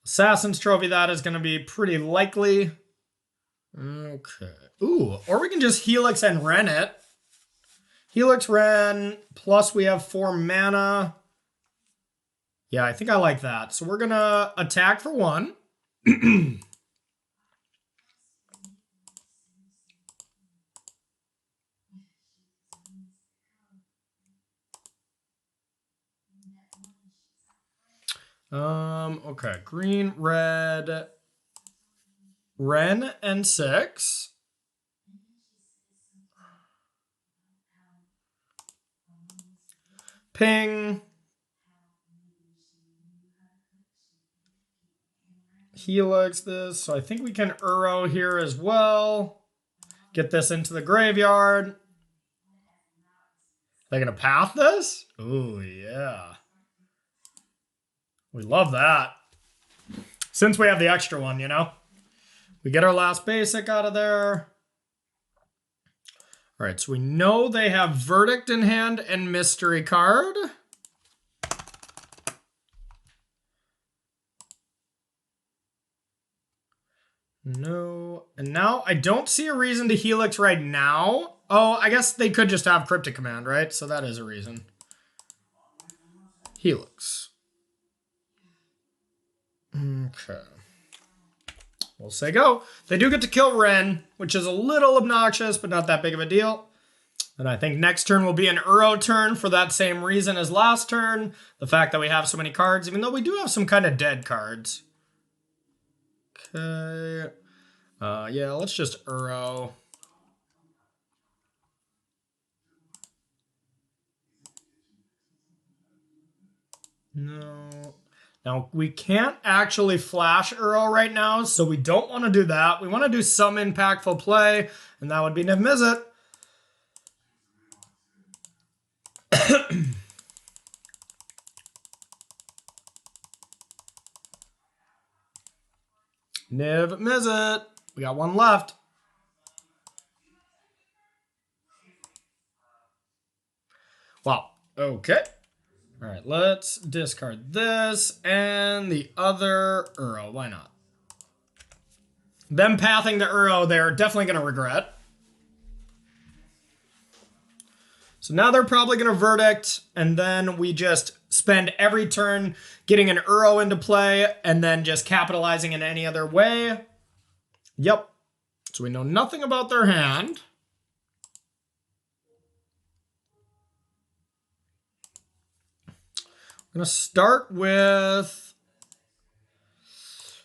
Assassin's Trophy, that is going to be pretty likely. Okay. Ooh, or we can just Helix and Ren it. Helix Ren, plus we have 4 mana. Yeah, I think I like that. So we're going to attack for 1. Okay, green, red, Ren, and 6. Ping. Helix this, so I think we can Uro here as well. Get this into the graveyard. They're gonna Path this? Ooh, yeah. We love that. Since we have the extra one, you know? We get our last basic out of there. All right, so we know they have Verdict in hand and Mystery card. No, and now I don't see a reason to Helix right now. Oh, I guess they could just have Cryptic Command, right? So that is a reason. Helix. Okay. We'll say go. They do get to kill Ren, which is a little obnoxious, but not that big of a deal. And I think next turn will be an Uro turn for that same reason as last turn. The fact that we have so many cards, even though we do have some kind of dead cards. Okay. Yeah, let's just Uro. No. Now, we can't actually flash Uro right now, so we don't want to do that. We want to do some impactful play, and that would be Niv-Mizzet. Niv-Mizzet. We got one left. Wow. Okay. All right, let's discard this and the other Uro. Why not? Them pathing the Uro, they're definitely going to regret. So now they're probably going to Verdict, and then we just spend every turn getting an Uro into play and then just capitalizing in any other way. Yep. So we know nothing about their hand. I'm going to start with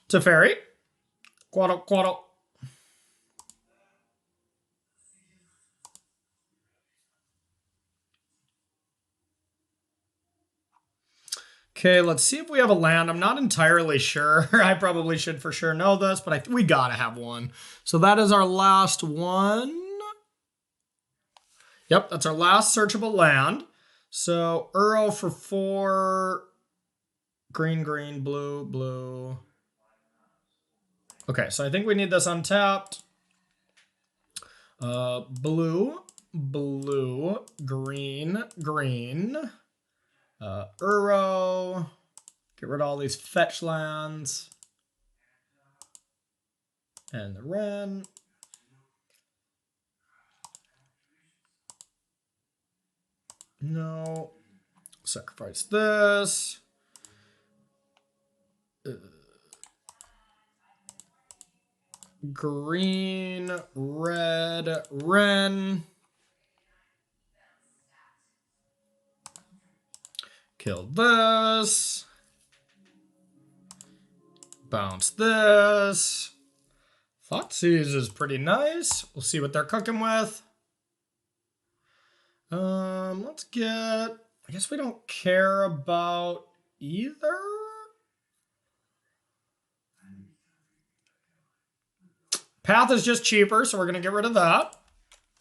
Teferi. Quaddle, quaddle. Okay, let's see if we have a land. I'm not entirely sure. I probably should for sure know this, but we gotta have one. So that is our last one. Yep, that's our last searchable land. So Uro for 4. Green, green, blue, blue. Okay, so I think we need this untapped. Blue, blue, green, green. Uro. Get rid of all these fetch lands. And the Wren. No. Sacrifice this. Green, red, Wren. Kill this. Bounce this. Thoughtseize is pretty nice. We'll see what they're cooking with. Let's get... I guess we don't care about either. Path is just cheaper, so we're going to get rid of that.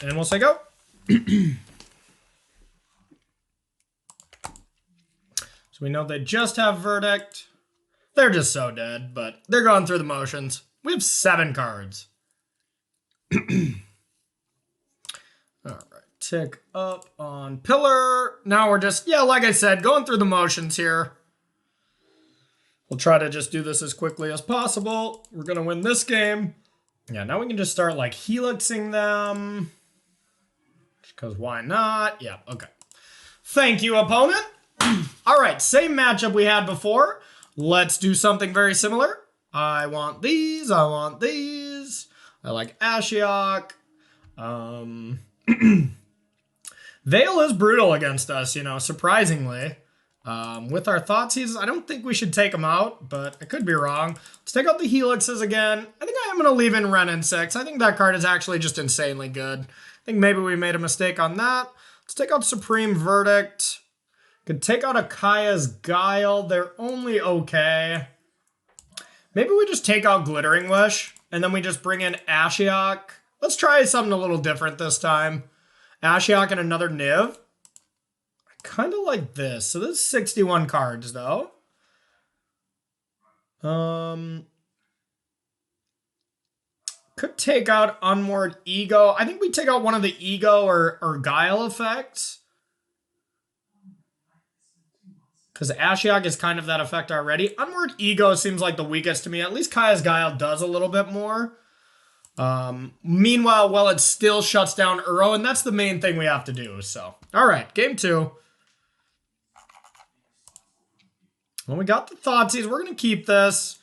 And we'll say go. So we know they just have Verdict. They're just so dead, but they're going through the motions. We have 7 cards. All right, tick up on Pillar. Now we're just, yeah, like I said, going through the motions here. We'll try to just do this as quickly as possible. We're going to win this game. Yeah, now we can just start like helixing them. Because why not? Yeah, okay. Thank you, opponent. All right, same matchup we had before. Let's do something very similar. I want these. I want these. I like Ashiok. Veil is brutal against us, you know, surprisingly. With our Thoughtseize, I don't think we should take them out, but I could be wrong. Let's take out the Helixes again. I think I am going to leave in Wrenn and 6. I think that card is actually just insanely good. I think maybe we made a mistake on that. Let's take out Supreme Verdict. Could take out Akaya's Guile. They're only okay. Maybe we just take out Glittering Wish, and then we just bring in Ashiok. Let's try something a little different this time. Ashiok and another Niv. I kind of like this. So this is 61 cards, though. Could take out Unmoored Ego. I think we take out one of the Ego or Guile effects. Because Ashiok is kind of that effect already. Unmoored Ego seems like the weakest to me. At least Kaya's Guile does a little bit more. Meanwhile, well, it still shuts down Uro, and that's the main thing we have to do. So, all right, game 2. Well, we got the Thoughtseize. We're going to keep this.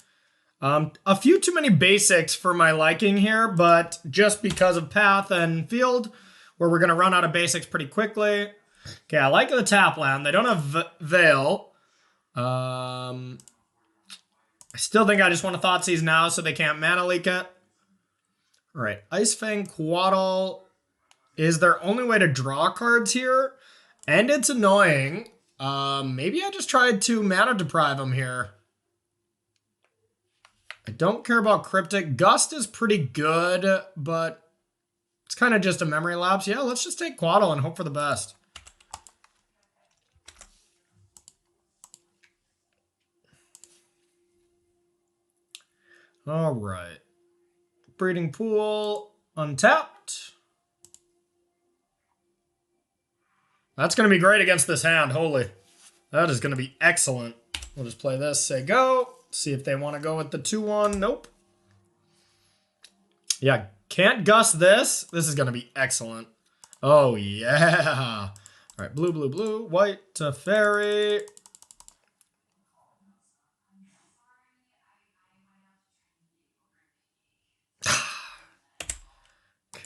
A few too many basics for my liking here, but just because of Path and Field, where we're going to run out of basics pretty quickly. Okay, I like the tap land. They don't have Veil. I still think I just want to Thoughtseize now so they can't mana leak it. All right, Ice Fang Quaddle is their only way to draw cards here, and it's annoying. Maybe I just tried to mana deprive them here. I don't care about Cryptic. Gust is pretty good, but it's kind of just a memory lapse. Yeah, let's just take Quaddle and hope for the best. All right. Breeding Pool, untapped. That's going to be great against this hand. Holy. That is going to be excellent. We'll just play this, say go. See if they want to go with the 2-1. Nope. Yeah, can't gust this. This is going to be excellent. Oh, yeah. All right, blue, blue, blue. White to fairy.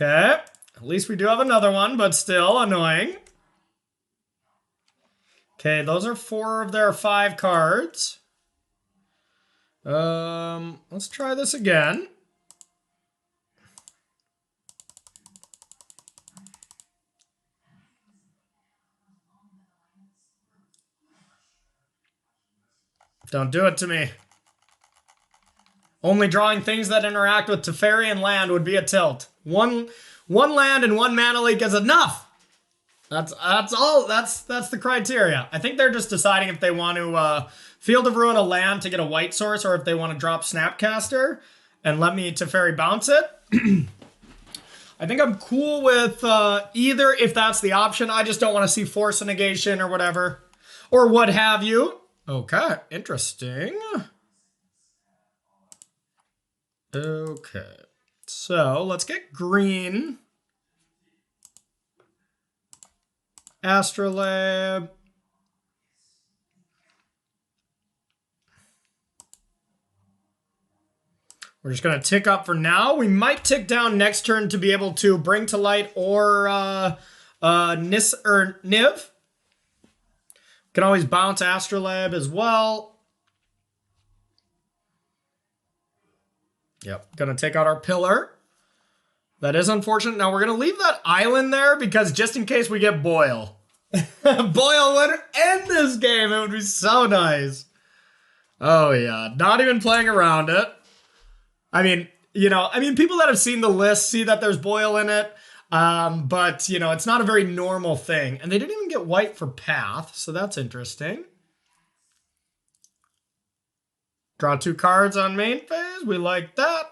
Okay. At least we do have another one, but still annoying. Okay, those are 4 of their 5 cards. Let's try this again. Don't do it to me. Only drawing things that interact with Teferi and land would be a tilt. One land and 1 mana leak is enough. That's all. That's the criteria. I think they're just deciding if they want to Field of Ruin a land to get a white source, or if they want to drop Snapcaster and let me Teferi bounce it. I think I'm cool with either if that's the option. I just don't want to see Force of Negation or whatever, or what have you. Okay, interesting. Okay, so let's get green. Astrolabe. We're just going to tick up for now. We might tick down next turn to be able to bring to light or Niv. Can always bounce Astrolabe as well. Yep, gonna take out our pillar. That is unfortunate. Now we're gonna leave that island there because just in case we get Boyle. Boyle would end this game. It would be so nice. Oh yeah, not even playing around it. I mean, people that have seen the list see that there's Boyle in it. But, it's not a very normal thing. And they didn't even get white for Path, so that's interesting. Draw 2 cards on main phase. We like that.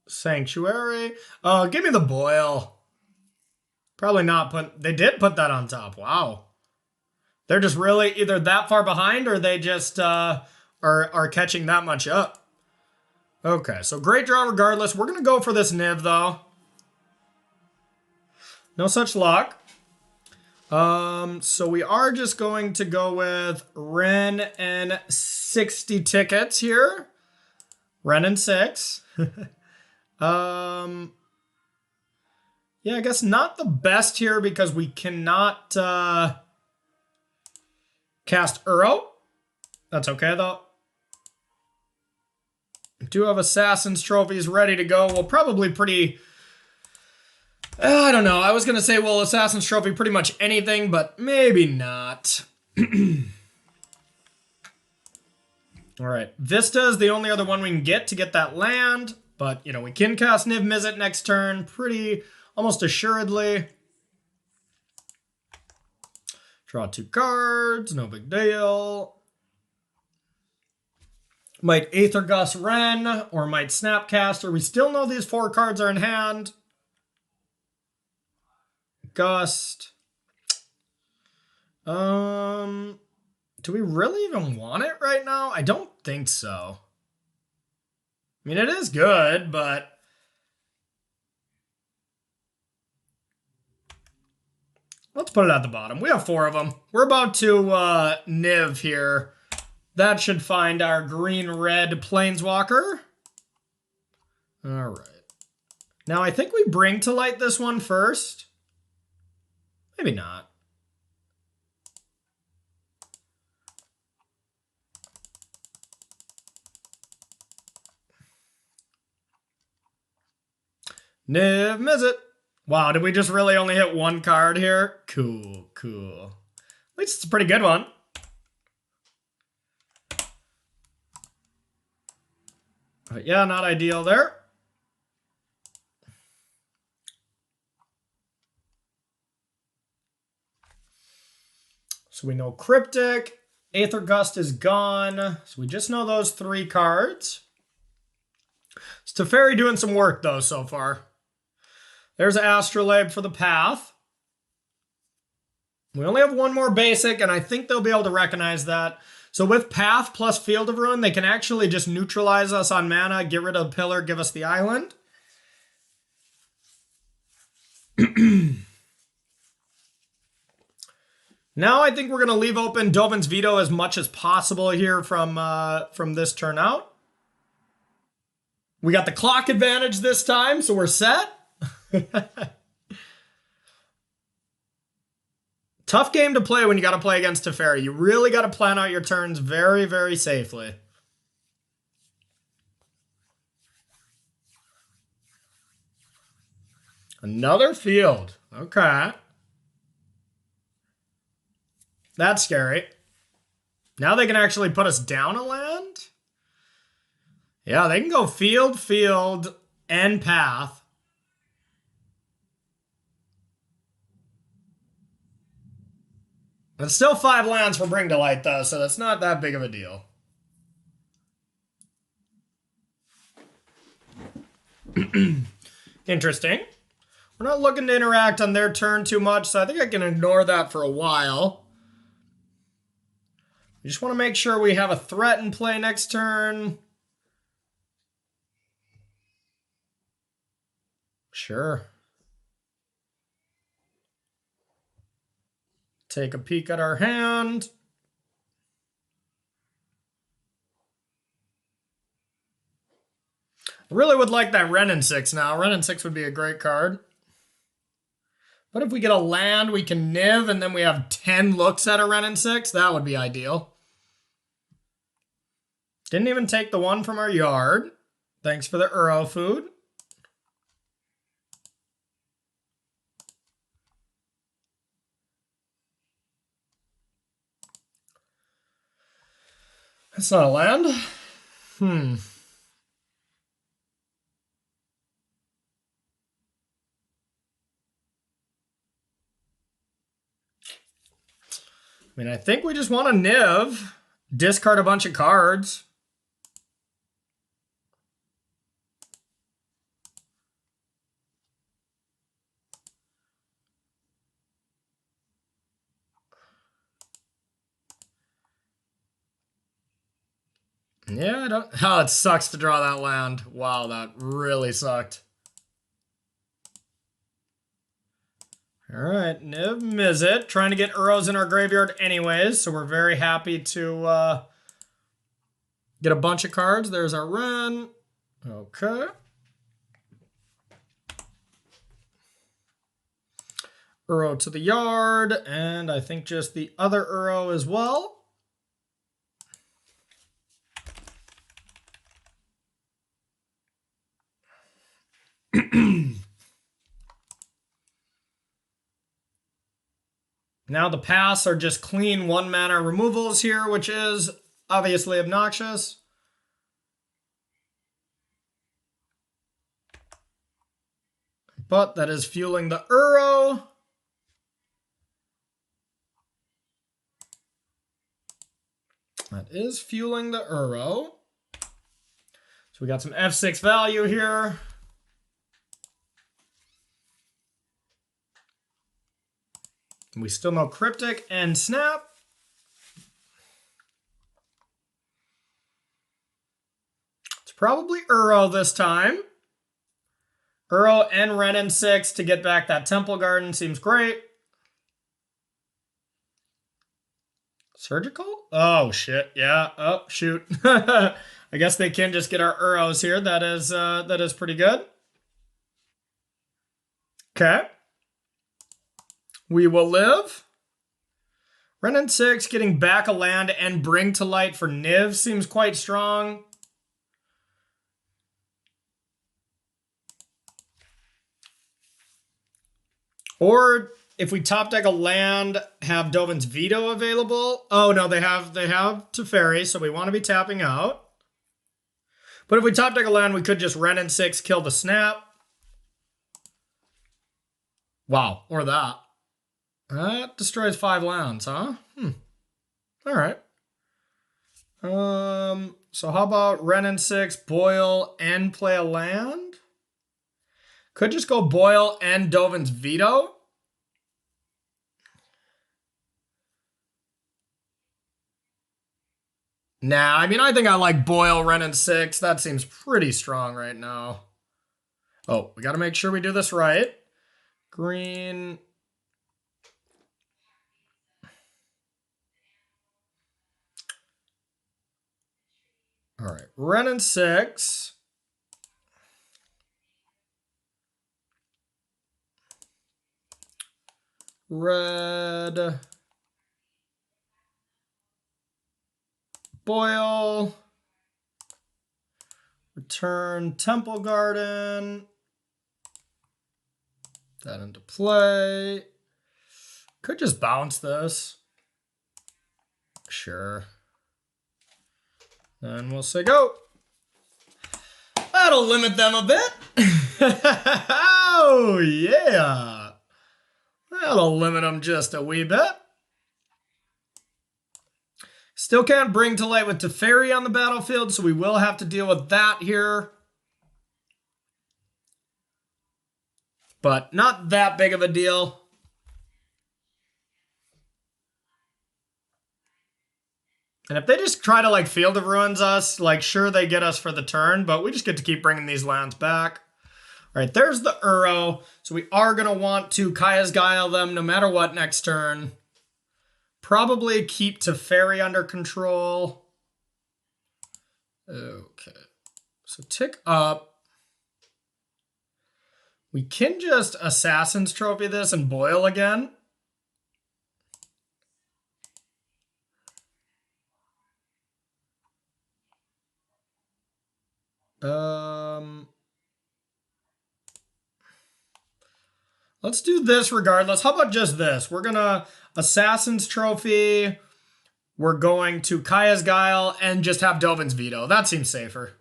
Sanctuary. Oh, give me the Boyle. Probably not put... They did put that on top. Wow. They're just really either that far behind or they just are catching that much up. Okay, so great draw regardless. We're going to go for this Niv, though. No such luck. So we are just going to go with Ren and 60 tickets here. Ren and 6. Yeah, I guess not the best here because we cannot cast Uro. That's okay, though. Do have Assassin's Trophies ready to go. We'll probably pretty... I don't know. I was going to say, well, Assassin's Trophy pretty much anything, but maybe not. All right. Vista is the only other one we can get to get that land. But, we can cast Niv-Mizzet next turn pretty almost assuredly. Draw 2 cards. No big deal. Might Aether Gust Ren or might Snapcaster. We still know these 4 cards are in hand. Gust. Do we really even want it right now? I don't think so. I mean, it is good, but... Let's put it at the bottom. We have 4 of them. We're about to Niv here. That should find our green-red Planeswalker. All right. Now, I think we bring to light this one first. Maybe not. Niv-Mizzet. Wow, did we just really only hit 1 card here? Cool, cool. At least it's a pretty good one. But yeah, not ideal there. So we know Cryptic. Aether Gust is gone. So we just know those 3 cards. It's Teferi doing some work, though, so far. There's Astrolabe for the Path. We only have 1 more basic, and I think they'll be able to recognize that. So with Path plus Field of Ruin, they can actually just neutralize us on mana, get rid of the pillar, give us the island. Now I think we're going to leave open Dovin's Veto as much as possible here from this turn out. We got the clock advantage this time, so we're set. Tough game to play when you got to play against Teferi. You really got to plan out your turns very, very safely. Another field. Okay. That's scary. Now they can actually put us down a land? Yeah, they can go field, field, and path. It's still 5 lands for Bring to Light, though, so that's not that big of a deal. Interesting. We're not looking to interact on their turn too much, so I think I can ignore that for a while. We just want to make sure we have a threat in play next turn. Sure. Take a peek at our hand. I really would like that Wrenn and 6 now. Wrenn and 6 would be a great card. But if we get a land, we can Niv, and then we have 10 looks at a Wrenn and 6. That would be ideal. Didn't even take the one from our yard. Thanks for the Uro food. That's not a land. I mean, I think we just want to Niv, discard a bunch of cards. Yeah, I don't... Oh, it sucks to draw that land. Wow, that really sucked. All right, Niv-Mizzet, trying to get Uros in our graveyard anyways, so we're very happy to get a bunch of cards. There's our Wrenn. Okay. Uro to the yard, and I think just the other Uro as well. Now the paths are just clean 1-mana removals here, which is obviously obnoxious. But that is fueling the Uro. That is fueling the Uro. So we got some F6 value here. We still know Cryptic and Snap. It's probably Uro this time. Uro and Wrenn and 6 to get back that Temple Garden seems great. Surgical? Oh, shit. Yeah. Oh, shoot. I guess they can just get our Uros here. That is pretty good. Okay. We will live. Wrenn and 6 getting back a land and bring to light for Niv seems quite strong. Or if we top deck a land, have Dovin's Veto available. Oh no, they have Teferi, so we want to be tapping out. But if we top deck a land, we could just Wrenn and 6, kill the Snap. Wow, or that. That destroys 5 lands, huh? All right. So how about Wrenn and 6, Boil, and play a land? Could just go Boil and Dovin's Veto. Nah, I mean, I think I like Boil, Wrenn and 6. That seems pretty strong right now. Oh, we got to make sure we do this right. Green... All right, Wrenn and 6. Red. Boil. Return Temple Garden. That into play. Could just bounce this. Sure. Then we'll say go. That'll limit them a bit. Oh, yeah. That'll limit them just a wee bit. Still can't bring to light with Teferi on the battlefield, so we will have to deal with that here. but not that big of a deal. And if they just try to like Field of Ruins us, like sure they get us for the turn, but we just get to keep bringing these lands back. All right, there's the Uro. So we are going to want to Kaya's Guile them no matter what next turn. Probably keep Teferi under control. Okay, so tick up. We can just Assassin's Trophy this and boil again. Let's do this regardless. How about just this? We're gonna Assassin's Trophy. We're going to Kaya's Guile and just have Dovin's Veto. That seems safer.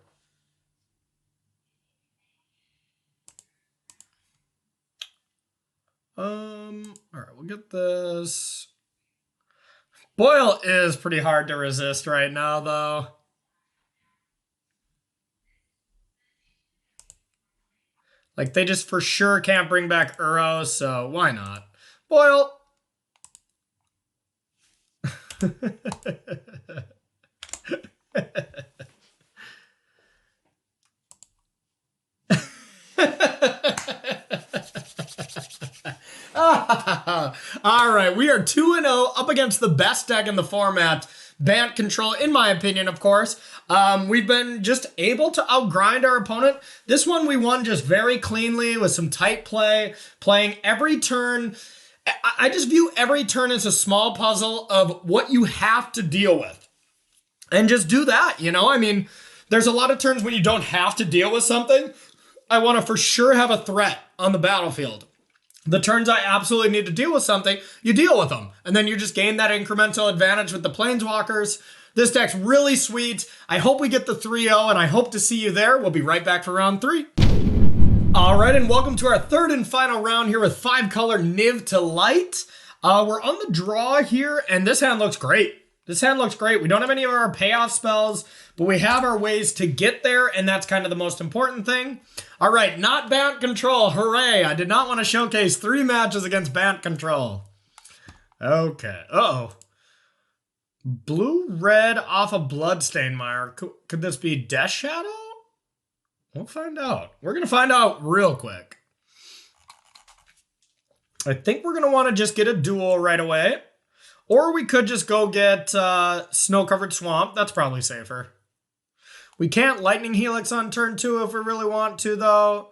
All right, we'll get this. Boil is pretty hard to resist right now, though. Like, they just for sure can't bring back Uro, so why not? Boil! All right, we are 2-0 up against the best deck in the format. Bant control, in my opinion, of course. We've been just able to outgrind our opponent. This one we won just very cleanly with some tight play, playing every turn. I just view every turn as a small puzzle of what you have to deal with. And just do that, you know? I mean, there's a lot of turns when you don't have to deal with something. I want to for sure have a threat on the battlefield. The turns I absolutely need to deal with something, you deal with them. And then you just gain that incremental advantage with the Planeswalkers. This deck's really sweet. I hope we get the 3-0, and I hope to see you there. We'll be right back for round 3. All right, and welcome to our third and final round here with 5-color Niv to Light. We're on the draw here, and this hand looks great. This hand looks great. We don't have any of our payoff spells, but we have our ways to get there, and that's kind of the most important thing. All right, not Bant Control. Hooray. I did not want to showcase 3 matches against Bant Control. Okay. Uh-oh. Blue-red off of Bloodstained Mire. Could this be Death Shadow? We'll find out. We're going to find out real quick. I think we're going to want to just get a duel right away. Or we could just go get Snow-Covered Swamp. That's probably safer. We can't Lightning Helix on turn 2 if we really want to, though.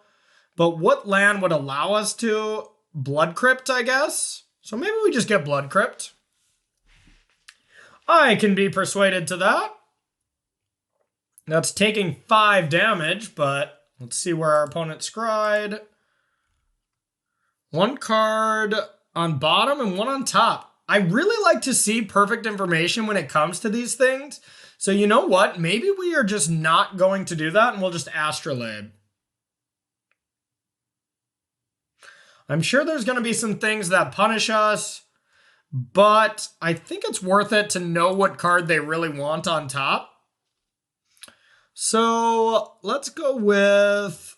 But what land would allow us to? Blood Crypt, I guess? So maybe we just get Blood Crypt. I can be persuaded to that. That's taking 5 damage, but let's see where our opponent scryed. 1 card on bottom and 1 on top. I really like to see perfect information when it comes to these things. So you know what? Maybe we are just not going to do that and we'll just Astrolabe. I'm sure there's going to be some things that punish us, but I think it's worth it to know what card they really want on top. So let's go with,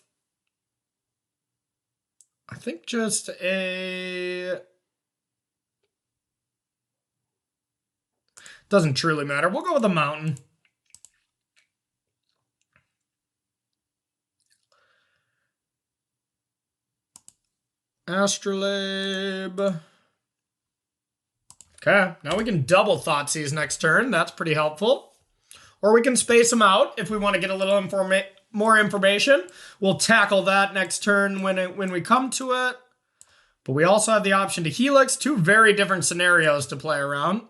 I think just a... Doesn't truly matter. We'll go with a mountain. Astrolabe. Okay, now we can double Thoughtseize next turn. That's pretty helpful. Or we can space them out if we want to get a little more information. We'll tackle that next turn when we come to it. But we also have the option to Helix. 2 very different scenarios to play around.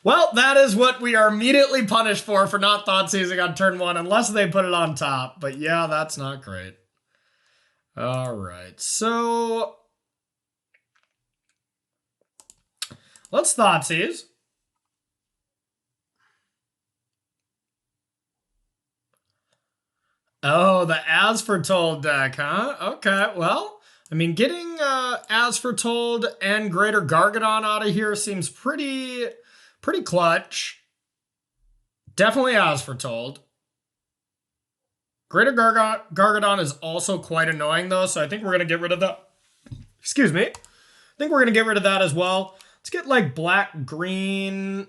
Well, that is what we are immediately punished for not Thoughtseizing on turn 1, unless they put it on top. But yeah, that's not great. All right, so let's Thoughtseize. Oh, the As Foretold deck, huh? Okay, well, I mean, getting As Foretold and Greater Gargadon out of here seems pretty clutch. Definitely As Foretold. Greater Gargadon is also quite annoying, though, so I think we're going to get rid of that. Excuse me. I think we're going to get rid of that as well. Let's get like black, green,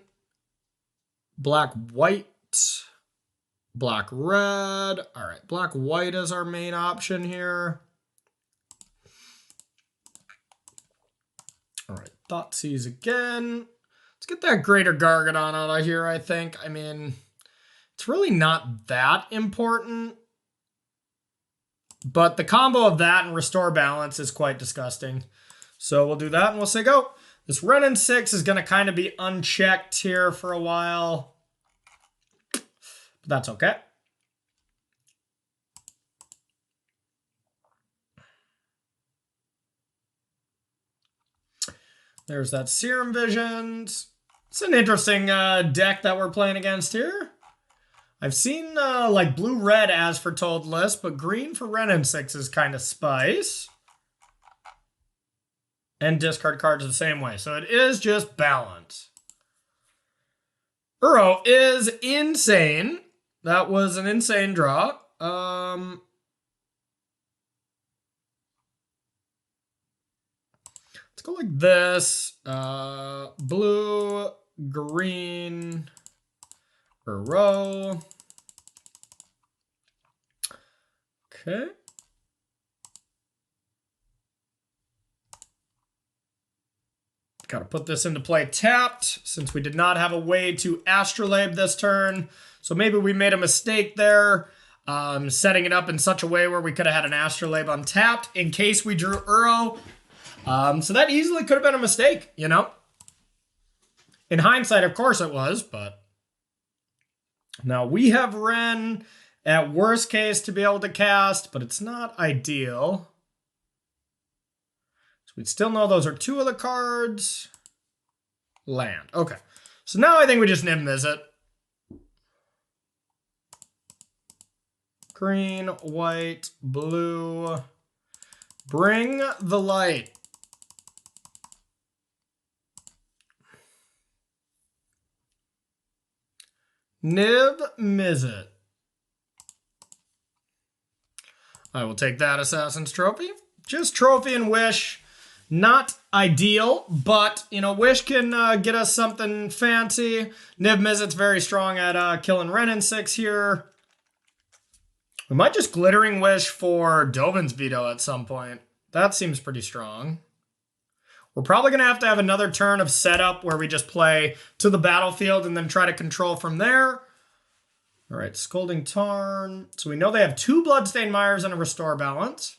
black, white, black, red. All right, black, white is our main option here. All right, Thoughtseize again. Let's get that Greater Gargadon out of here, I think. I mean, it's really not that important. But the combo of that and Restore Balance is quite disgusting. So we'll do that and we'll say go. This Renin 6 is going to kind of be unchecked here for a while. But that's okay. There's that Serum Visions. It's an interesting deck that we're playing against here. I've seen like blue-red as for Told list, but green for Renin 6 is kind of spice. And discard cards the same way. So it is just balance. Uro is insane. That was an insane draw. Let's go like this. Blue, green, Uro. Okay. Got to put this into play tapped, since we did not have a way to Astrolabe this turn. So maybe we made a mistake there, setting it up in such a way where we could have had an Astrolabe untapped in case we drew Uro. So that easily could have been a mistake, you know? In hindsight, of course it was, but... Now we have Ren at worst case to be able to cast, but it's not ideal. We still know those are two of the cards. Land. Okay. So now I think we just Niv-Mizzet. Green, white, blue. Bring the light. Niv-Mizzet. I will take that Assassin's Trophy. Just Trophy and Wish. Not ideal, but, you know, Wish can get us something fancy. Niv-Mizzet's very strong at killing Renin 6 here. We might just Glittering Wish for Dovin's Veto at some point. That seems pretty strong. We're probably going to have another turn of setup where we just play to the battlefield and then try to control from there. All right, Scolding Tarn. So we know they have 2 Bloodstained Mires and a Restore Balance.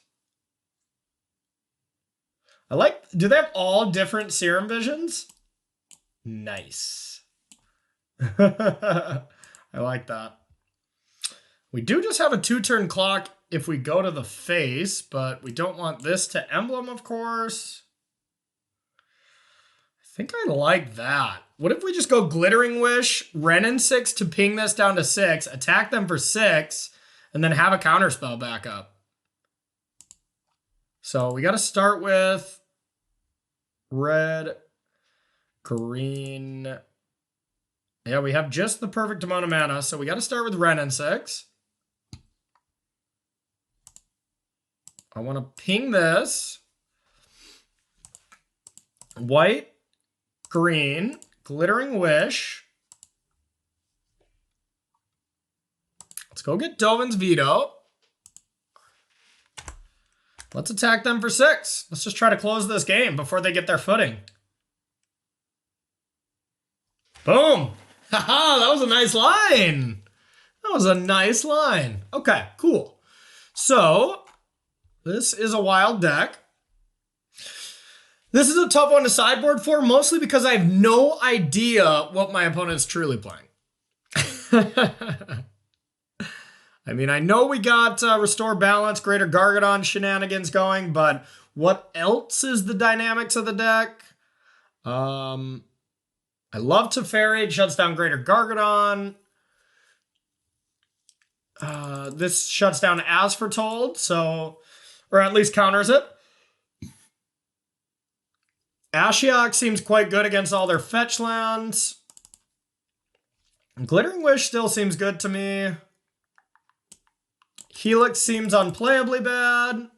I like, do they have all different Serum Visions? Nice. I like that. We do just have a 2-turn clock if we go to the face, but we don't want this to Emblem, of course. I think I like that. What if we just go Glittering Wish, Renin 6 to ping this down to 6, attack them for 6, and then have a counterspell back up? So we got to start with red, green. Yeah, we have just the perfect amount of mana, so we got to start with Renin 6. I want to ping this. White, green, Glittering Wish. Let's go get Dovin's Veto. Let's attack them for 6. Let's just try to close this game before they get their footing. Boom. Haha, that was a nice line. That was a nice line. Okay, cool. So, this is a wild deck. This is a tough one to sideboard for, mostly because I have no idea what my opponent's truly playing. I mean, I know we got Restore Balance, Greater Gargadon shenanigans going, but what else is the dynamics of the deck? I love Teferi. It shuts down Greater Gargadon. This shuts down As Foretold, so, or at least counters it. Ashiok seems quite good against all their fetch lands. Glittering Wish still seems good to me. Helix seems unplayably bad.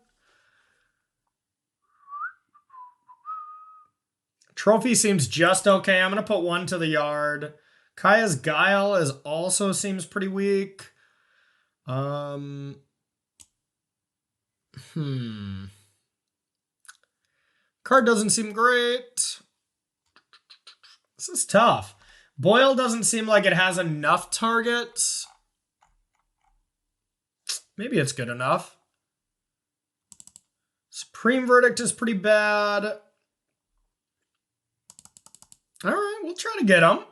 Trophy seems just okay. I'm going to put one to the yard. Kaya's Guile also seems pretty weak. Card doesn't seem great. This is tough. Boil doesn't seem like it has enough targets. Maybe it's good enough. Supreme Verdict is pretty bad. All right, we'll try to get them.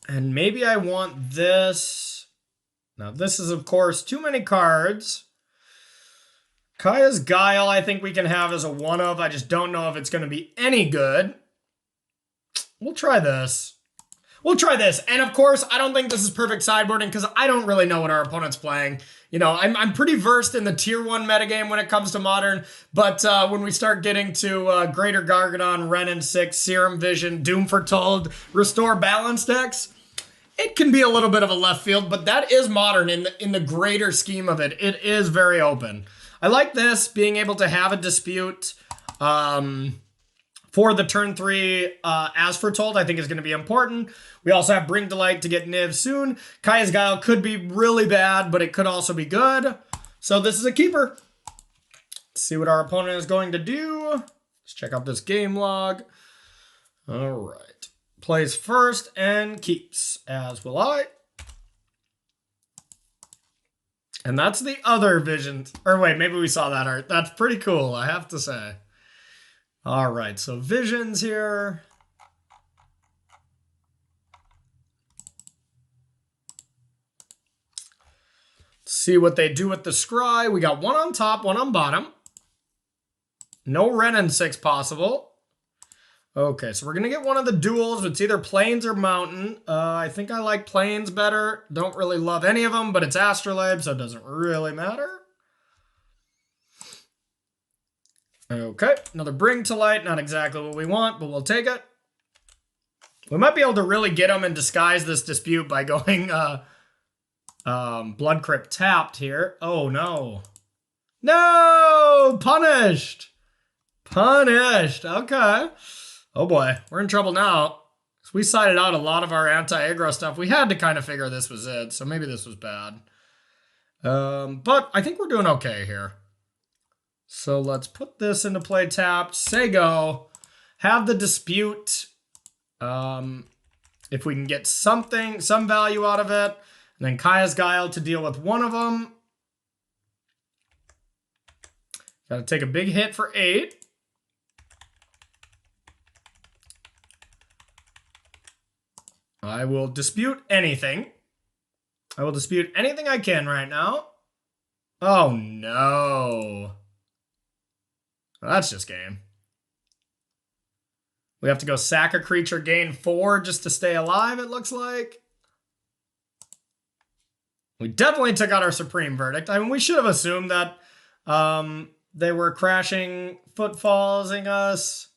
And maybe I want this. Now, this is, of course, too many cards. Kaya's Guile, I think we can have as a one of. I just don't know if it's going to be any good. We'll try this. We'll try this. And of course, I don't think this is perfect sideboarding because I don't really know what our opponent's playing. You know, I'm pretty versed in the tier 1 metagame when it comes to Modern, but when we start getting to Greater Gargadon, Renin 6, Serum Vision, Doom Foretold, Restore Balance decks, it can be a little bit of a left field, but that is Modern in the greater scheme of it. It is very open. I like this, being able to have a dispute for the turn 3 as foretold, I think is going to be important. We also have Bring Delight to get Niv soon. Kaya's Guile could be really bad, but it could also be good. So this is a keeper. Let's see what our opponent is going to do. Let's check out this game log. All right. Plays first and keeps, as will I. And that's the other vision. Or wait, maybe we saw that art. That's pretty cool, I have to say. All right, so visions here. See what they do with the scry. We got one on top, one on bottom. No Renin 6 possible. Okay, so we're going to get one of the duels. It's either Plains or Mountain. I think I like Plains better. Don't really love any of them, but it's Astrolabe, so it doesn't really matter. Okay, another Bring to Light. Not exactly what we want, but we'll take it. We might be able to really get them and disguise this dispute by going Blood Crypt tapped here. Oh, no. No! Punished! Punished. Okay. Oh, boy. We're in trouble now. So we sided out a lot of our anti-aggro stuff. We had to kind of figure this was it, so maybe this was bad. But I think we're doing okay here. So let's put this into play tapped. Say go. Have the dispute. If we can get something, some value out of it. And then Kaya's Guile to deal with one of them. Got to take a big hit for 8. I will dispute anything. I will dispute anything I can right now. Oh, no. Well, that's just game. We have to go sack a creature, gain 4 just to stay alive, it looks like. We definitely took out our Supreme Verdict. I mean, we should have assumed that they were crashing footfallsing us.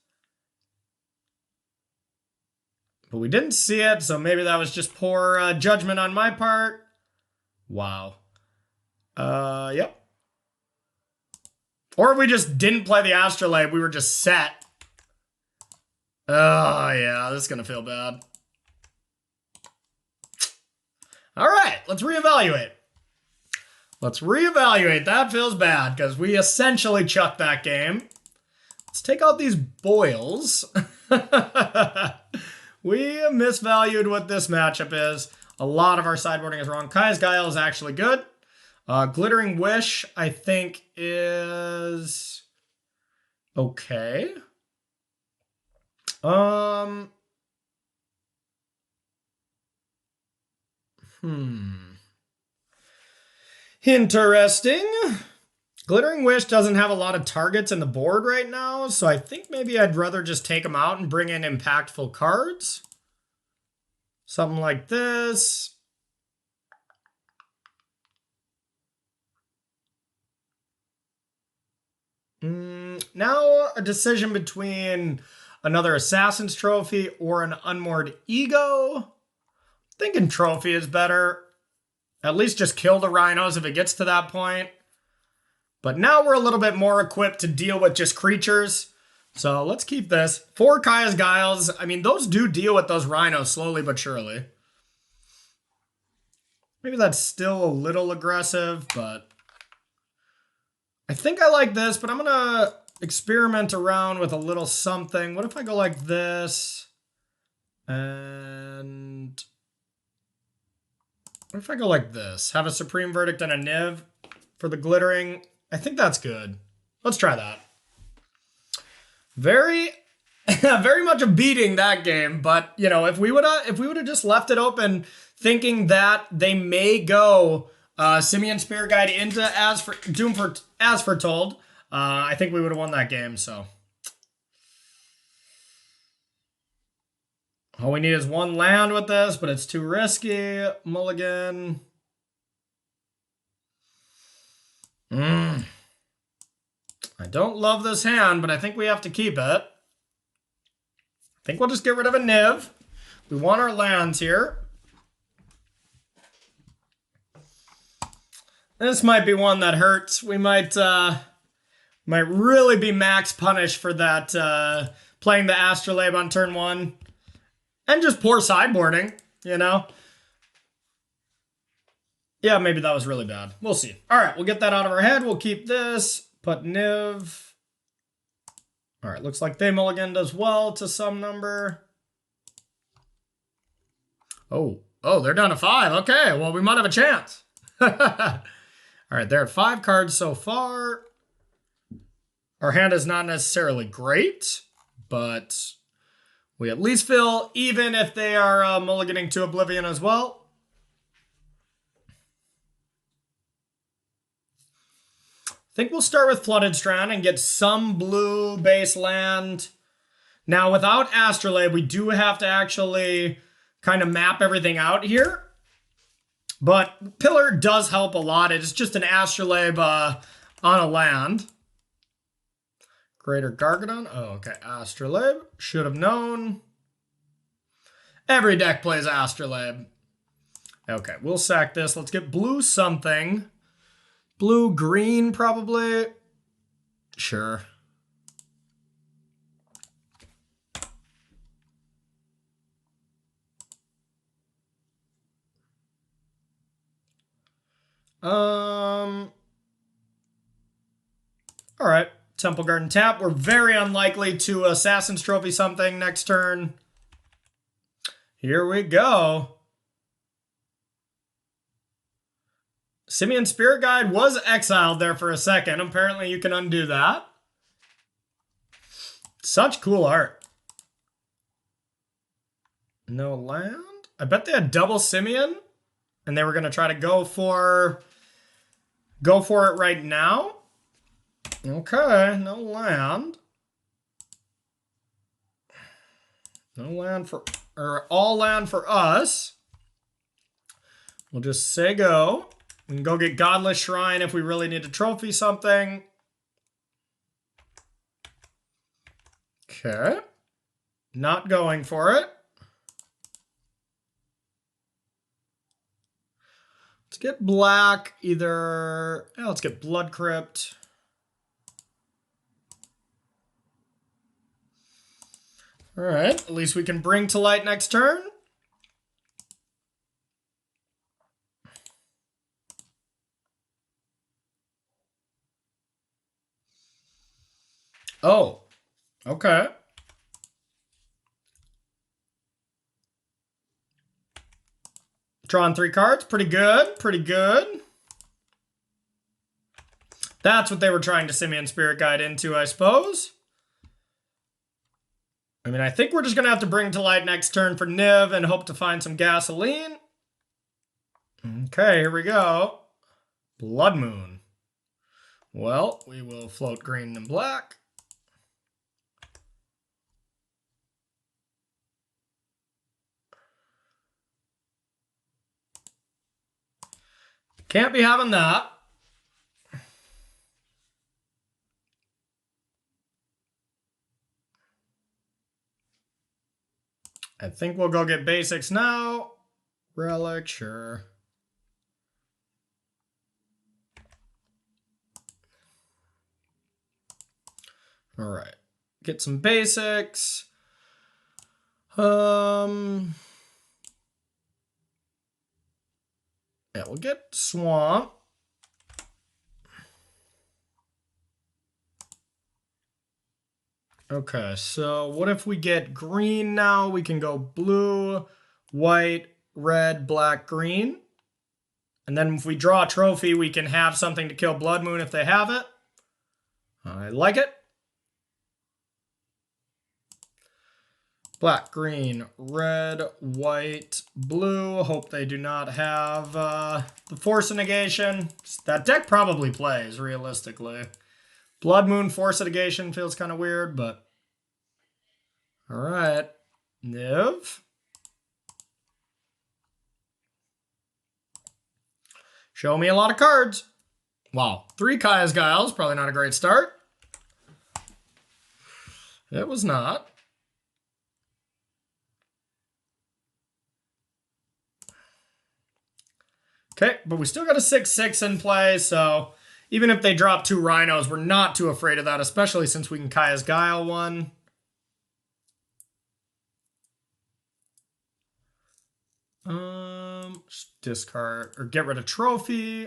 But we didn't see it, so maybe that was just poor judgment on my part. Wow. Yep. Or if we just didn't play the Astrolabe, we were just set. Oh, yeah, this is going to feel bad. All right, let's reevaluate. Let's reevaluate. That feels bad because we essentially chucked that game. Let's take out these boils. We misvalued what this matchup is. A lot of our sideboarding is wrong. Kaya's Guile is actually good. Glittering Wish, I think, is okay. Interesting. Glittering Wish doesn't have a lot of targets in the board right now, so I think maybe I'd rather just take them out and bring in impactful cards. Something like this. Now a decision between another Assassin's Trophy or an Unmoored Ego. Thinking Trophy is better. At least just kill the rhinos if it gets to that point. But now we're a little bit more equipped to deal with just creatures. So let's keep this. 4 Kaya's Guiles. I mean, those do deal with those rhinos slowly but surely. Maybe that's still a little aggressive, but I think I like this, but I'm going to experiment around with a little something. What if I go like this? And what if I go like this? Have a Supreme Verdict and a Niv for the glittering. I think that's good. Let's try that. Very much a beating that game, but you know, if we would have just left it open thinking that they may go Simian Spirit Guide into as foretold, I think we would have won that game, so. All we need is 1 land with this, but it's too risky. Mulligan. I don't love this hand, but I think we have to keep it. I think we'll just get rid of a Niv. We want our lands here. This might be one that hurts. We might really be max punished for that playing the Astrolabe on turn 1. And just poor sideboarding, you know? Yeah, maybe that was really bad. We'll see. All right, we'll get that out of our head. We'll keep this. Put Niv. All right, looks like they mulliganed as well to some number. Oh, they're down to 5. Okay, well, we might have a chance. All right, they're at 5 cards so far. Our hand is not necessarily great, but we at least feel even if they are mulliganing to Oblivion as well. I think we'll start with Flooded Strand and get some blue base land. Now, without Astrolabe, we do have to actually kind of map everything out here. But Pillar does help a lot. It's just an Astrolabe on a land. Greater Gargadon. Oh, okay. Astrolabe. Should have known. Every deck plays Astrolabe. Okay, we'll sack this. Let's get blue something. Blue, green, probably. Sure. All right. Temple Garden tap. We're very unlikely to Assassin's Trophy something next turn. Here we go. Simian Spirit Guide was exiled there for a second. Apparently you can undo that. Such cool art. No land. I bet they had double Simian and they were going to try to go for it right now. Okay, no land. No land for, or all land for us. We'll just say go. We can go get Godless Shrine if we really need to trophy something. Okay. Not going for it. Let's get black, either, yeah, let's get Blood Crypt. All right, at least we can bring to light next turn. Oh, okay. Drawing 3 cards, pretty good, pretty good. That's what they were trying to Simian Spirit Guide into, I suppose. I mean, I think we're just going to have to bring to light next turn for Niv and hope to find some gasoline. Okay, here we go. Blood Moon. Well, we will float green and black. Can't be having that. I think we'll go get basics now. Relic, sure. All right. get some basics. Yeah, we'll get Swamp. Okay, so what if we get green now? We can go blue, white, red, black, green. And then if we draw a trophy, we can have something to kill Blood Moon if they have it. I like it. Black, green, red, white, blue. Hope they do not have the Force of Negation. That deck probably plays, realistically. Blood Moon, Force of Negation feels kind of weird, but... Alright. Niv. Show me a lot of cards. Wow. 3 Kaya's Guiles. Probably not a great start. It was not. Okay, but we still got a 6/6 in play, so even if they drop 2 Rhinos, we're not too afraid of that, especially since we can Kaya's Guile one. Discard or get rid of trophy.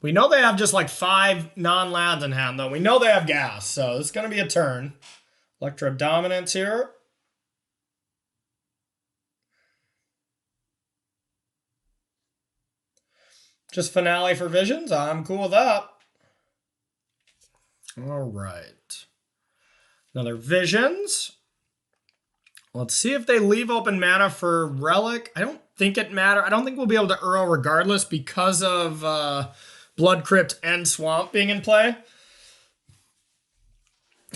We know they have just like 5 non-lands in hand, though. We know they have gas, so it's going to be a turn. Electro Dominance here. Just Finale for Visions. I'm cool with that. All right. Another Visions. Let's see if they leave open mana for Relic. I don't think it matters. I don't think we'll be able to Uro regardless because of Blood Crypt and Swamp being in play.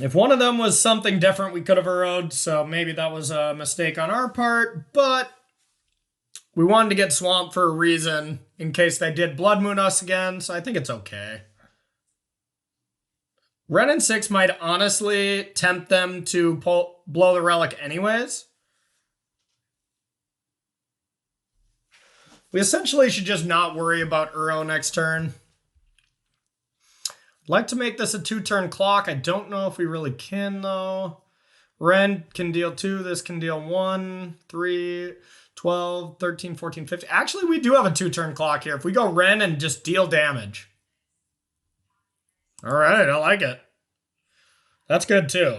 If one of them was something different, we could have Uro'd, so maybe that was a mistake on our part, but we wanted to get Swamp for a reason in case they did Blood Moon us again, so I think it's okay. Ren and 6 might honestly tempt them to blow the Relic anyways. We essentially should just not worry about Uro next turn. I'd like to make this a 2-turn clock. I don't know if we really can, though. Ren can deal 2. This can deal 1, 3, 12, 13, 14, 15. Actually, we do have a 2-turn clock here. If we go Ren and just deal damage. All right, I like it. That's good, too.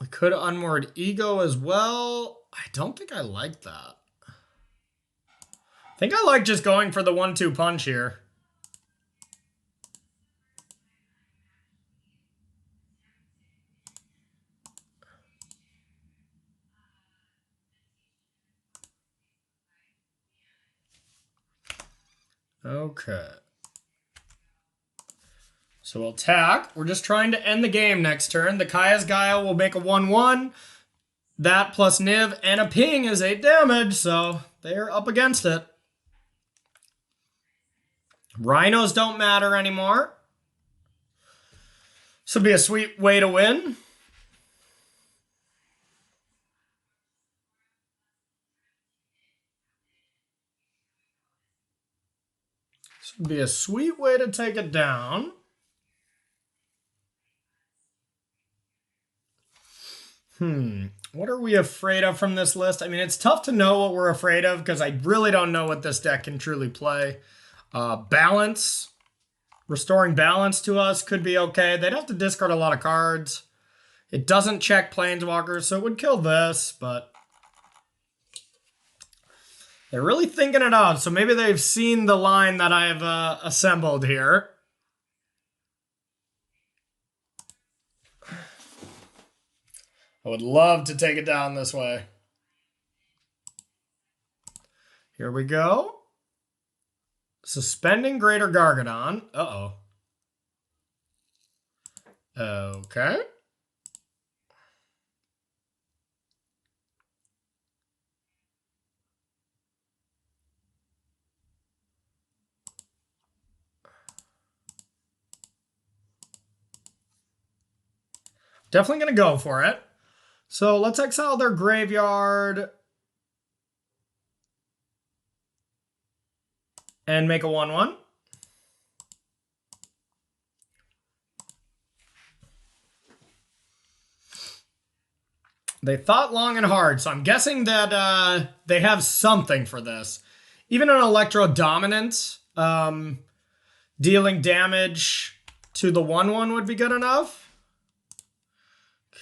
We could Unmoored Ego as well. I don't think I like that. I think I like just going for the 1-2 punch here. Okay. So we'll attack. We're just trying to end the game next turn. The Kaya's Guile will make a 1/1. That plus Niv and a ping is 8 damage, so they're up against it. Rhinos don't matter anymore. This would be a sweet way to win. This would be a sweet way to take it down. What are we afraid of from this list? I mean, it's tough to know what we're afraid of because I really don't know what this deck can truly play. Balance. Restoring balance to us could be okay. They'd have to discard a lot of cards. It doesn't check Planeswalkers, so it would kill this, but they're really thinking it out. So maybe they've seen the line that I've assembled here. I would love to take it down this way. Here we go. Suspending Greater Gargadon. Uh-oh. Okay. Definitely going to go for it. So let's exile their graveyard and make a 1/1. They thought long and hard, so I'm guessing that they have something for this. Even an Electro Dominance, dealing damage to the 1/1 would be good enough.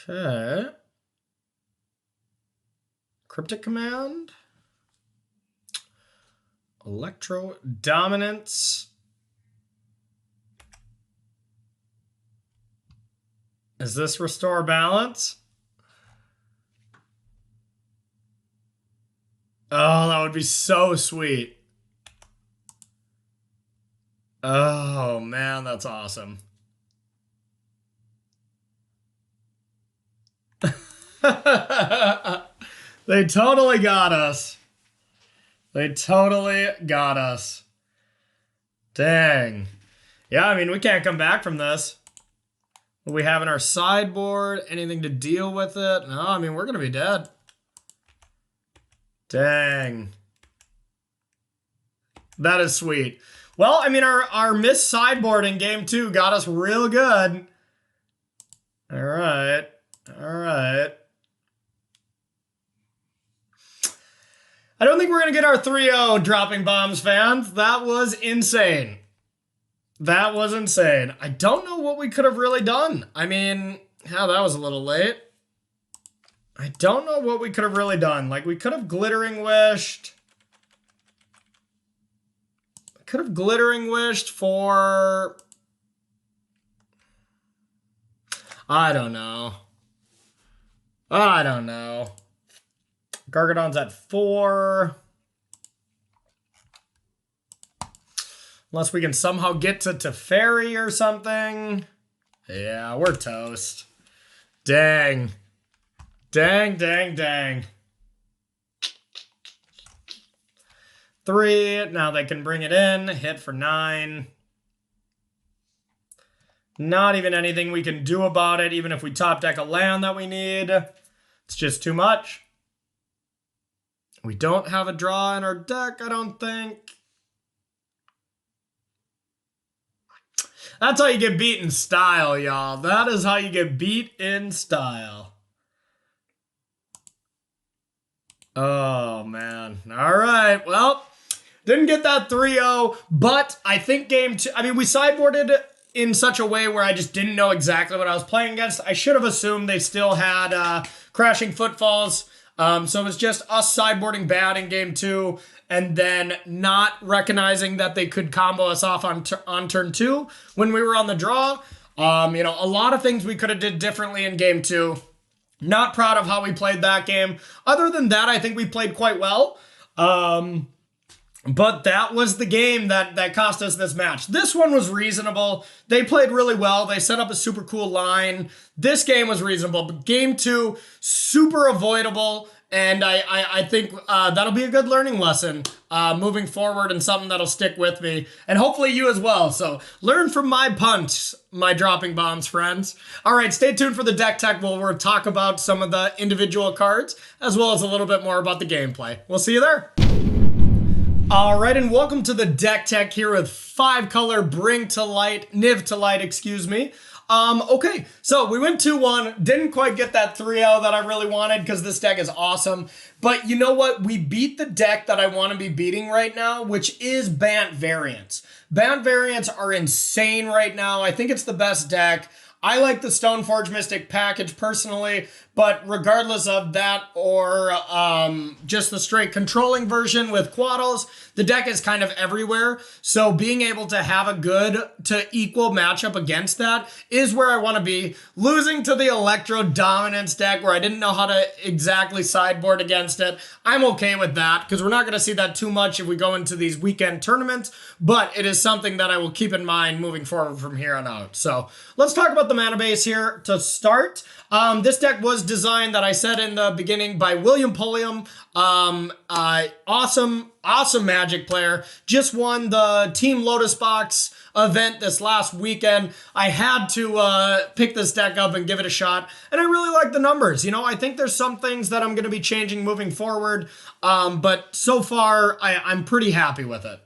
Okay. Cryptic Command. Electro Dominance. Is this Restore Balance? Oh, that would be so sweet. Oh, man, that's awesome. They totally got us. They totally got us. Dang. Yeah, I mean, we can't come back from this. What we have in our sideboard, anything to deal with it? No, I mean, we're going to be dead. Dang. That is sweet. Well, I mean, our missed sideboard in game 2 got us real good. All right. All right. I don't think we're going to get our 3-0 Dropping Bombs fans. That was insane. That was insane. I don't know what we could have really done. I mean, that was a little late. I don't know what we could have really done. Like, we could have Glittering Wished. Could have Glittering Wished for... I don't know. I don't know. Gargadon's at 4. Unless we can somehow get to Teferi or something. Yeah, we're toast. Dang. Dang, dang, dang. 3. Now they can bring it in. Hit for 9. Not even anything we can do about it, even if we top deck a land that we need. It's just too much. We don't have a draw in our deck, I don't think. That's how you get beat in style, y'all. That is how you get beat in style. Oh, man. All right. Well, didn't get that 3-0, but I think game 2... I mean, we sideboarded in such a way where I just didn't know exactly what I was playing against. I should have assumed they still had Crashing Footfalls. So it was just us sideboarding bad in game 2 and then not recognizing that they could combo us off on turn 2 when we were on the draw. You know, a lot of things we could have did differently in game 2. Not proud of how we played that game. Other than that, I think we played quite well. But that was the game that cost us this match. This one was reasonable. They played really well. They set up a super cool line. This game was reasonable, but game 2, super avoidable. And I think that'll be a good learning lesson moving forward and something that'll stick with me. And hopefully you as well. So learn from my punts, my Dropping Bombs friends. All right, stay tuned for the deck tech where we'll talk about some of the individual cards as well as a little bit more about the gameplay. We'll see you there. All right, and welcome to the deck tech here with 5-color Bring to Light, Niv to Light, excuse me. Okay, so we went 2-1, didn't quite get that 3-0 that I really wanted because this deck is awesome. But you know what? We beat the deck that I want to be beating right now, which is Bant variants. Bant variants are insane right now. I think it's the best deck. I like the Stoneforge Mystic package personally, but regardless of that or just the straight controlling version with Quaddles, the deck is kind of everywhere. So being able to have a good to equal matchup against that is where I want to be. Losing to the Electro Dominance deck where I didn't know how to exactly sideboard against it, I'm okay with that because we're not going to see that too much if we go into these weekend tournaments, but it is something that I will keep in mind moving forward from here on out. So let's talk about the mana base here to start. This deck was designed, that I said in the beginning, by William Pulliam. Awesome Magic player. Just won the Team Lotus Box event this last weekend. I had to pick this deck up and give it a shot, and I really like the numbers. I think there's some things that I'm going to be changing moving forward, but so far I'm pretty happy with it.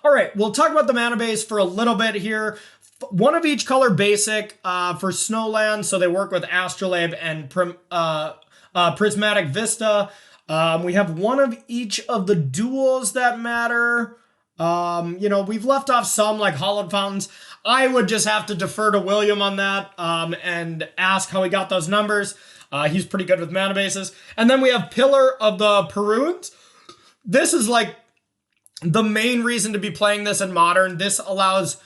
All right, we'll talk about the mana base for a little bit here. One of each color basic for Snowland, so they work with Astrolabe and Prismatic Vista. We have one of each of the duels that matter. We've left off some like Hollowed Fountains. I would just have to defer to William on that and ask how he got those numbers. He's pretty good with mana bases. And then we have Pillar of the Perunes. This is like the main reason to be playing this in Modern. This allows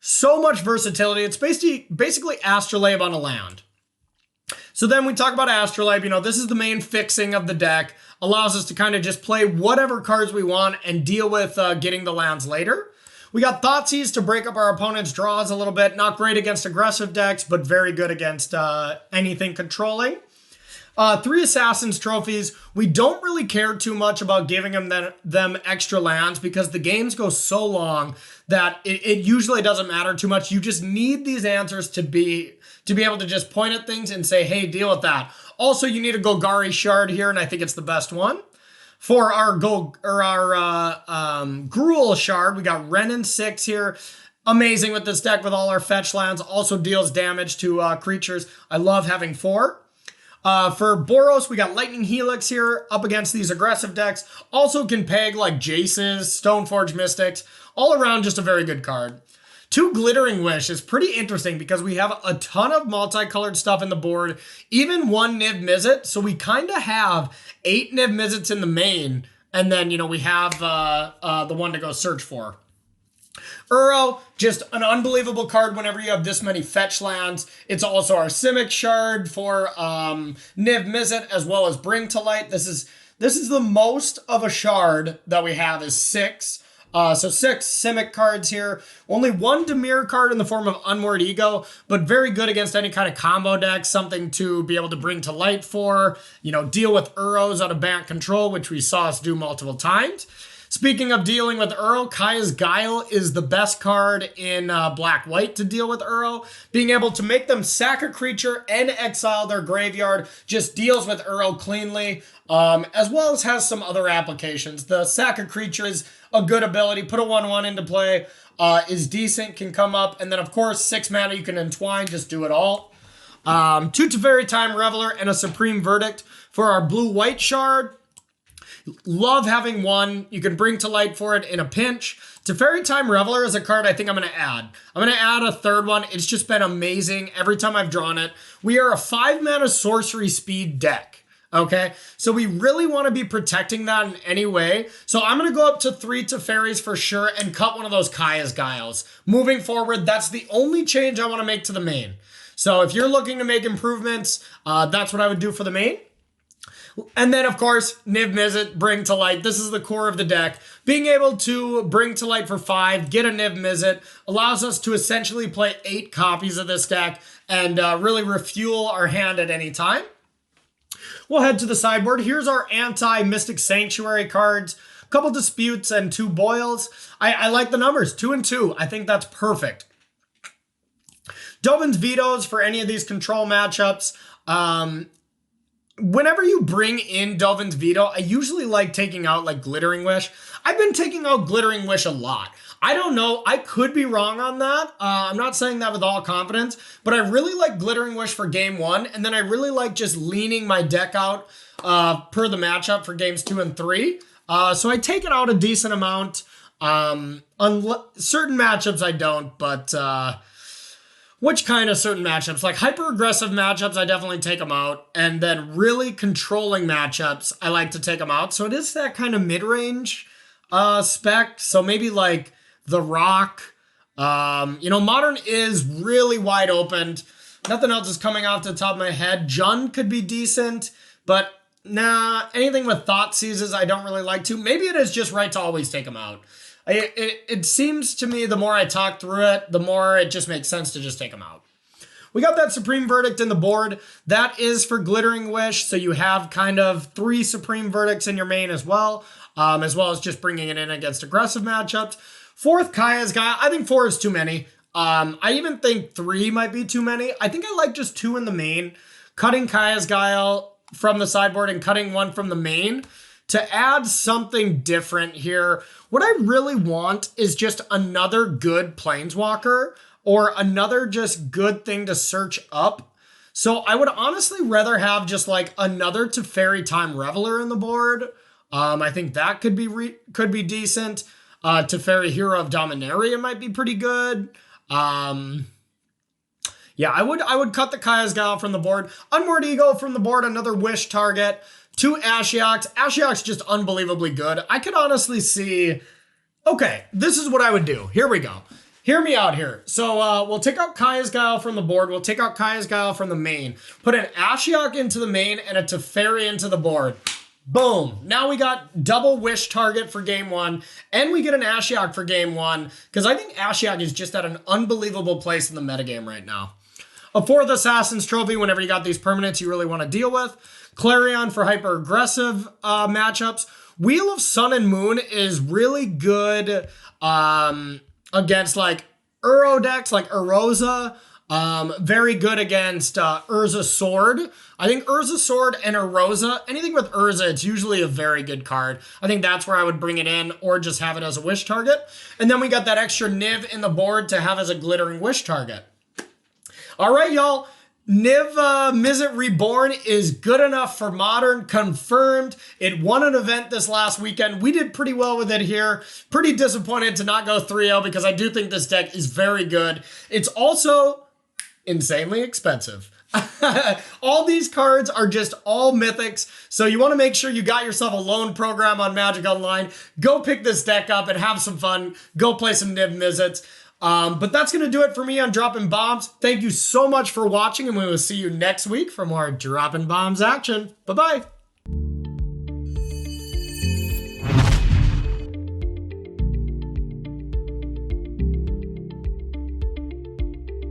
so much versatility. It's basically Astrolabe on a land. So then we talk about Astrolabe. This is the main fixing of the deck. Allows us to kind of just play whatever cards we want and deal with getting the lands later. We got Thoughtseize to break up our opponent's draws a little bit. Not great against aggressive decks, but very good against anything controlling. 3 Assassin's Trophies. We don't really care too much about giving them extra lands because the games go so long that it usually doesn't matter too much. You just need these answers to be able to just point at things and say, hey, deal with that. Also, you need a Golgari Shard here, and I think it's the best one. For our Gruul Shard, we got Renin 6 here. Amazing with this deck with all our fetch lands. Also deals damage to creatures. I love having 4. For Boros, we got Lightning Helix here up against these aggressive decks. Also can peg like Jaces, Stoneforge Mystics. All around just a very good card. 2 Glittering Wish is pretty interesting because we have a ton of multicolored stuff in the board. Even 1 Niv-Mizzet. So we kind of have 8 Niv-Mizzets in the main. And then, we have the one to go search for. Uro, just an unbelievable card whenever you have this many fetch lands. It's also our Simic Shard for Niv-Mizzet as well as Bring to Light. This is the most of a shard that we have is 6. So 6 Simic cards here. Only 1 Dimir card in the form of Unmoored Ego, but very good against any kind of combo deck. Something to be able to bring to light for. Deal with Uros out of Bant Control, which we saw us do multiple times. Speaking of dealing with Uro, Kaya's Guile is the best card in Black-White to deal with Uro. Being able to make them sack a creature and exile their graveyard just deals with Uro cleanly, as well as has some other applications. The sack a creature is a good ability. Put a 1/1 into play is decent, can come up. And then, of course, 6 mana, you can entwine, just do it all. 2 Teferi Time Reveler and a Supreme Verdict for our Blue-White Shard. Love having 1. You can bring to light for it in a pinch. Teferi Time Reveler is a card I think I'm going to add. I'm going to add a 3rd one. It's just been amazing every time I've drawn it. We are a 5-mana sorcery speed deck. Okay, so we really want to be protecting that in any way. So I'm going to go up to 3 Teferis for sure and cut one of those Kaya's Guiles. Moving forward, that's the only change I want to make to the main. So if you're looking to make improvements, that's what I would do for the main. And then, of course, Niv-Mizzet, Bring to Light. This is the core of the deck. Being able to bring to light for 5, get a Niv-Mizzet, allows us to essentially play 8 copies of this deck and really refuel our hand at any time. We'll head to the sideboard. Here's our anti-Mystic Sanctuary cards. A couple Disputes and 2 Boils. I like the numbers, 2 and 2. I think that's perfect. Dovin's Vetoes for any of these control matchups. Whenever you bring in Dovin's Veto, I usually like taking out like Glittering Wish. I've been taking out Glittering Wish a lot. I don't know. I could be wrong on that. I'm not saying that with all confidence, but I really like Glittering Wish for game 1. And then I really like just leaning my deck out per the matchup for games 2 and 3. So I take it out a decent amount. On certain matchups I don't, but which kind of certain matchups? Like hyper-aggressive matchups, I definitely take them out. And then really controlling matchups, I like to take them out. So it is that kind of mid-range spec. So maybe like The Rock. Modern is really wide open. Nothing else is coming off the top of my head. Jund could be decent, but nah, anything with Thought Seizes I don't really like to. Maybe it is just right to always take them out. It seems to me the more I talk through it, the more it just makes sense to just take them out. We got that Supreme Verdict in the board. That is for Glittering Wish, so you have kind of 3 Supreme Verdicts in your main as well as just bringing it in against aggressive matchups. 4th, Kaya's Guile. I think 4 is too many. I even think 3 might be too many. I think I like just 2 in the main. Cutting Kaya's Guile from the sideboard and cutting 1 from the main to add something different here. What I really want is just another good Planeswalker or another just good thing to search up. So I would honestly rather have just like another Teferi Time Reveler in the board. I think that could be decent. Teferi Hero of Dominaria might be pretty good. Yeah, I would cut the Kaya's Guile from the board. Unmoored Ego from the board, another Wish target. 2 Ashiok's. Ashiok's just unbelievably good. I could honestly see... Okay, this is what I would do. Here we go. Hear me out here. So we'll take out Kaya's Guile from the board. We'll take out Kaya's Guile from the main. Put an Ashiok into the main and a Teferi into the board. Boom. Now we got double Wish target for game 1, and we get an Ashiok for game 1, because I think Ashiok is just at an unbelievable place in the metagame right now. A 4th Assassin's Trophy whenever you got these permanents you really want to deal with. Clarion for hyper-aggressive matchups. Wheel of Sun and Moon is really good against like Uro decks, like Erosa. Very good against Urza Sword. I think Urza Sword and Erosa, anything with Urza, it's usually a very good card. I think that's where I would bring it in or just have it as a Wish target. And then we got that extra Niv in the board to have as a Glittering Wish target. All right, y'all. Niv-Mizzet Reborn is good enough for Modern, confirmed. It won an event this last weekend. We did pretty well with it here. Pretty disappointed to not go 3-0 because I do think this deck is very good. It's also insanely expensive. All these cards are just all mythics, so you want to make sure you got yourself a loan program on Magic Online. Go pick this deck up and have some fun. Go play some Niv-Mizzets. But that's going to do it for me on Droppin Bombs. Thank you so much for watching, and we will see you next week for more Droppin Bombs action. Bye-bye.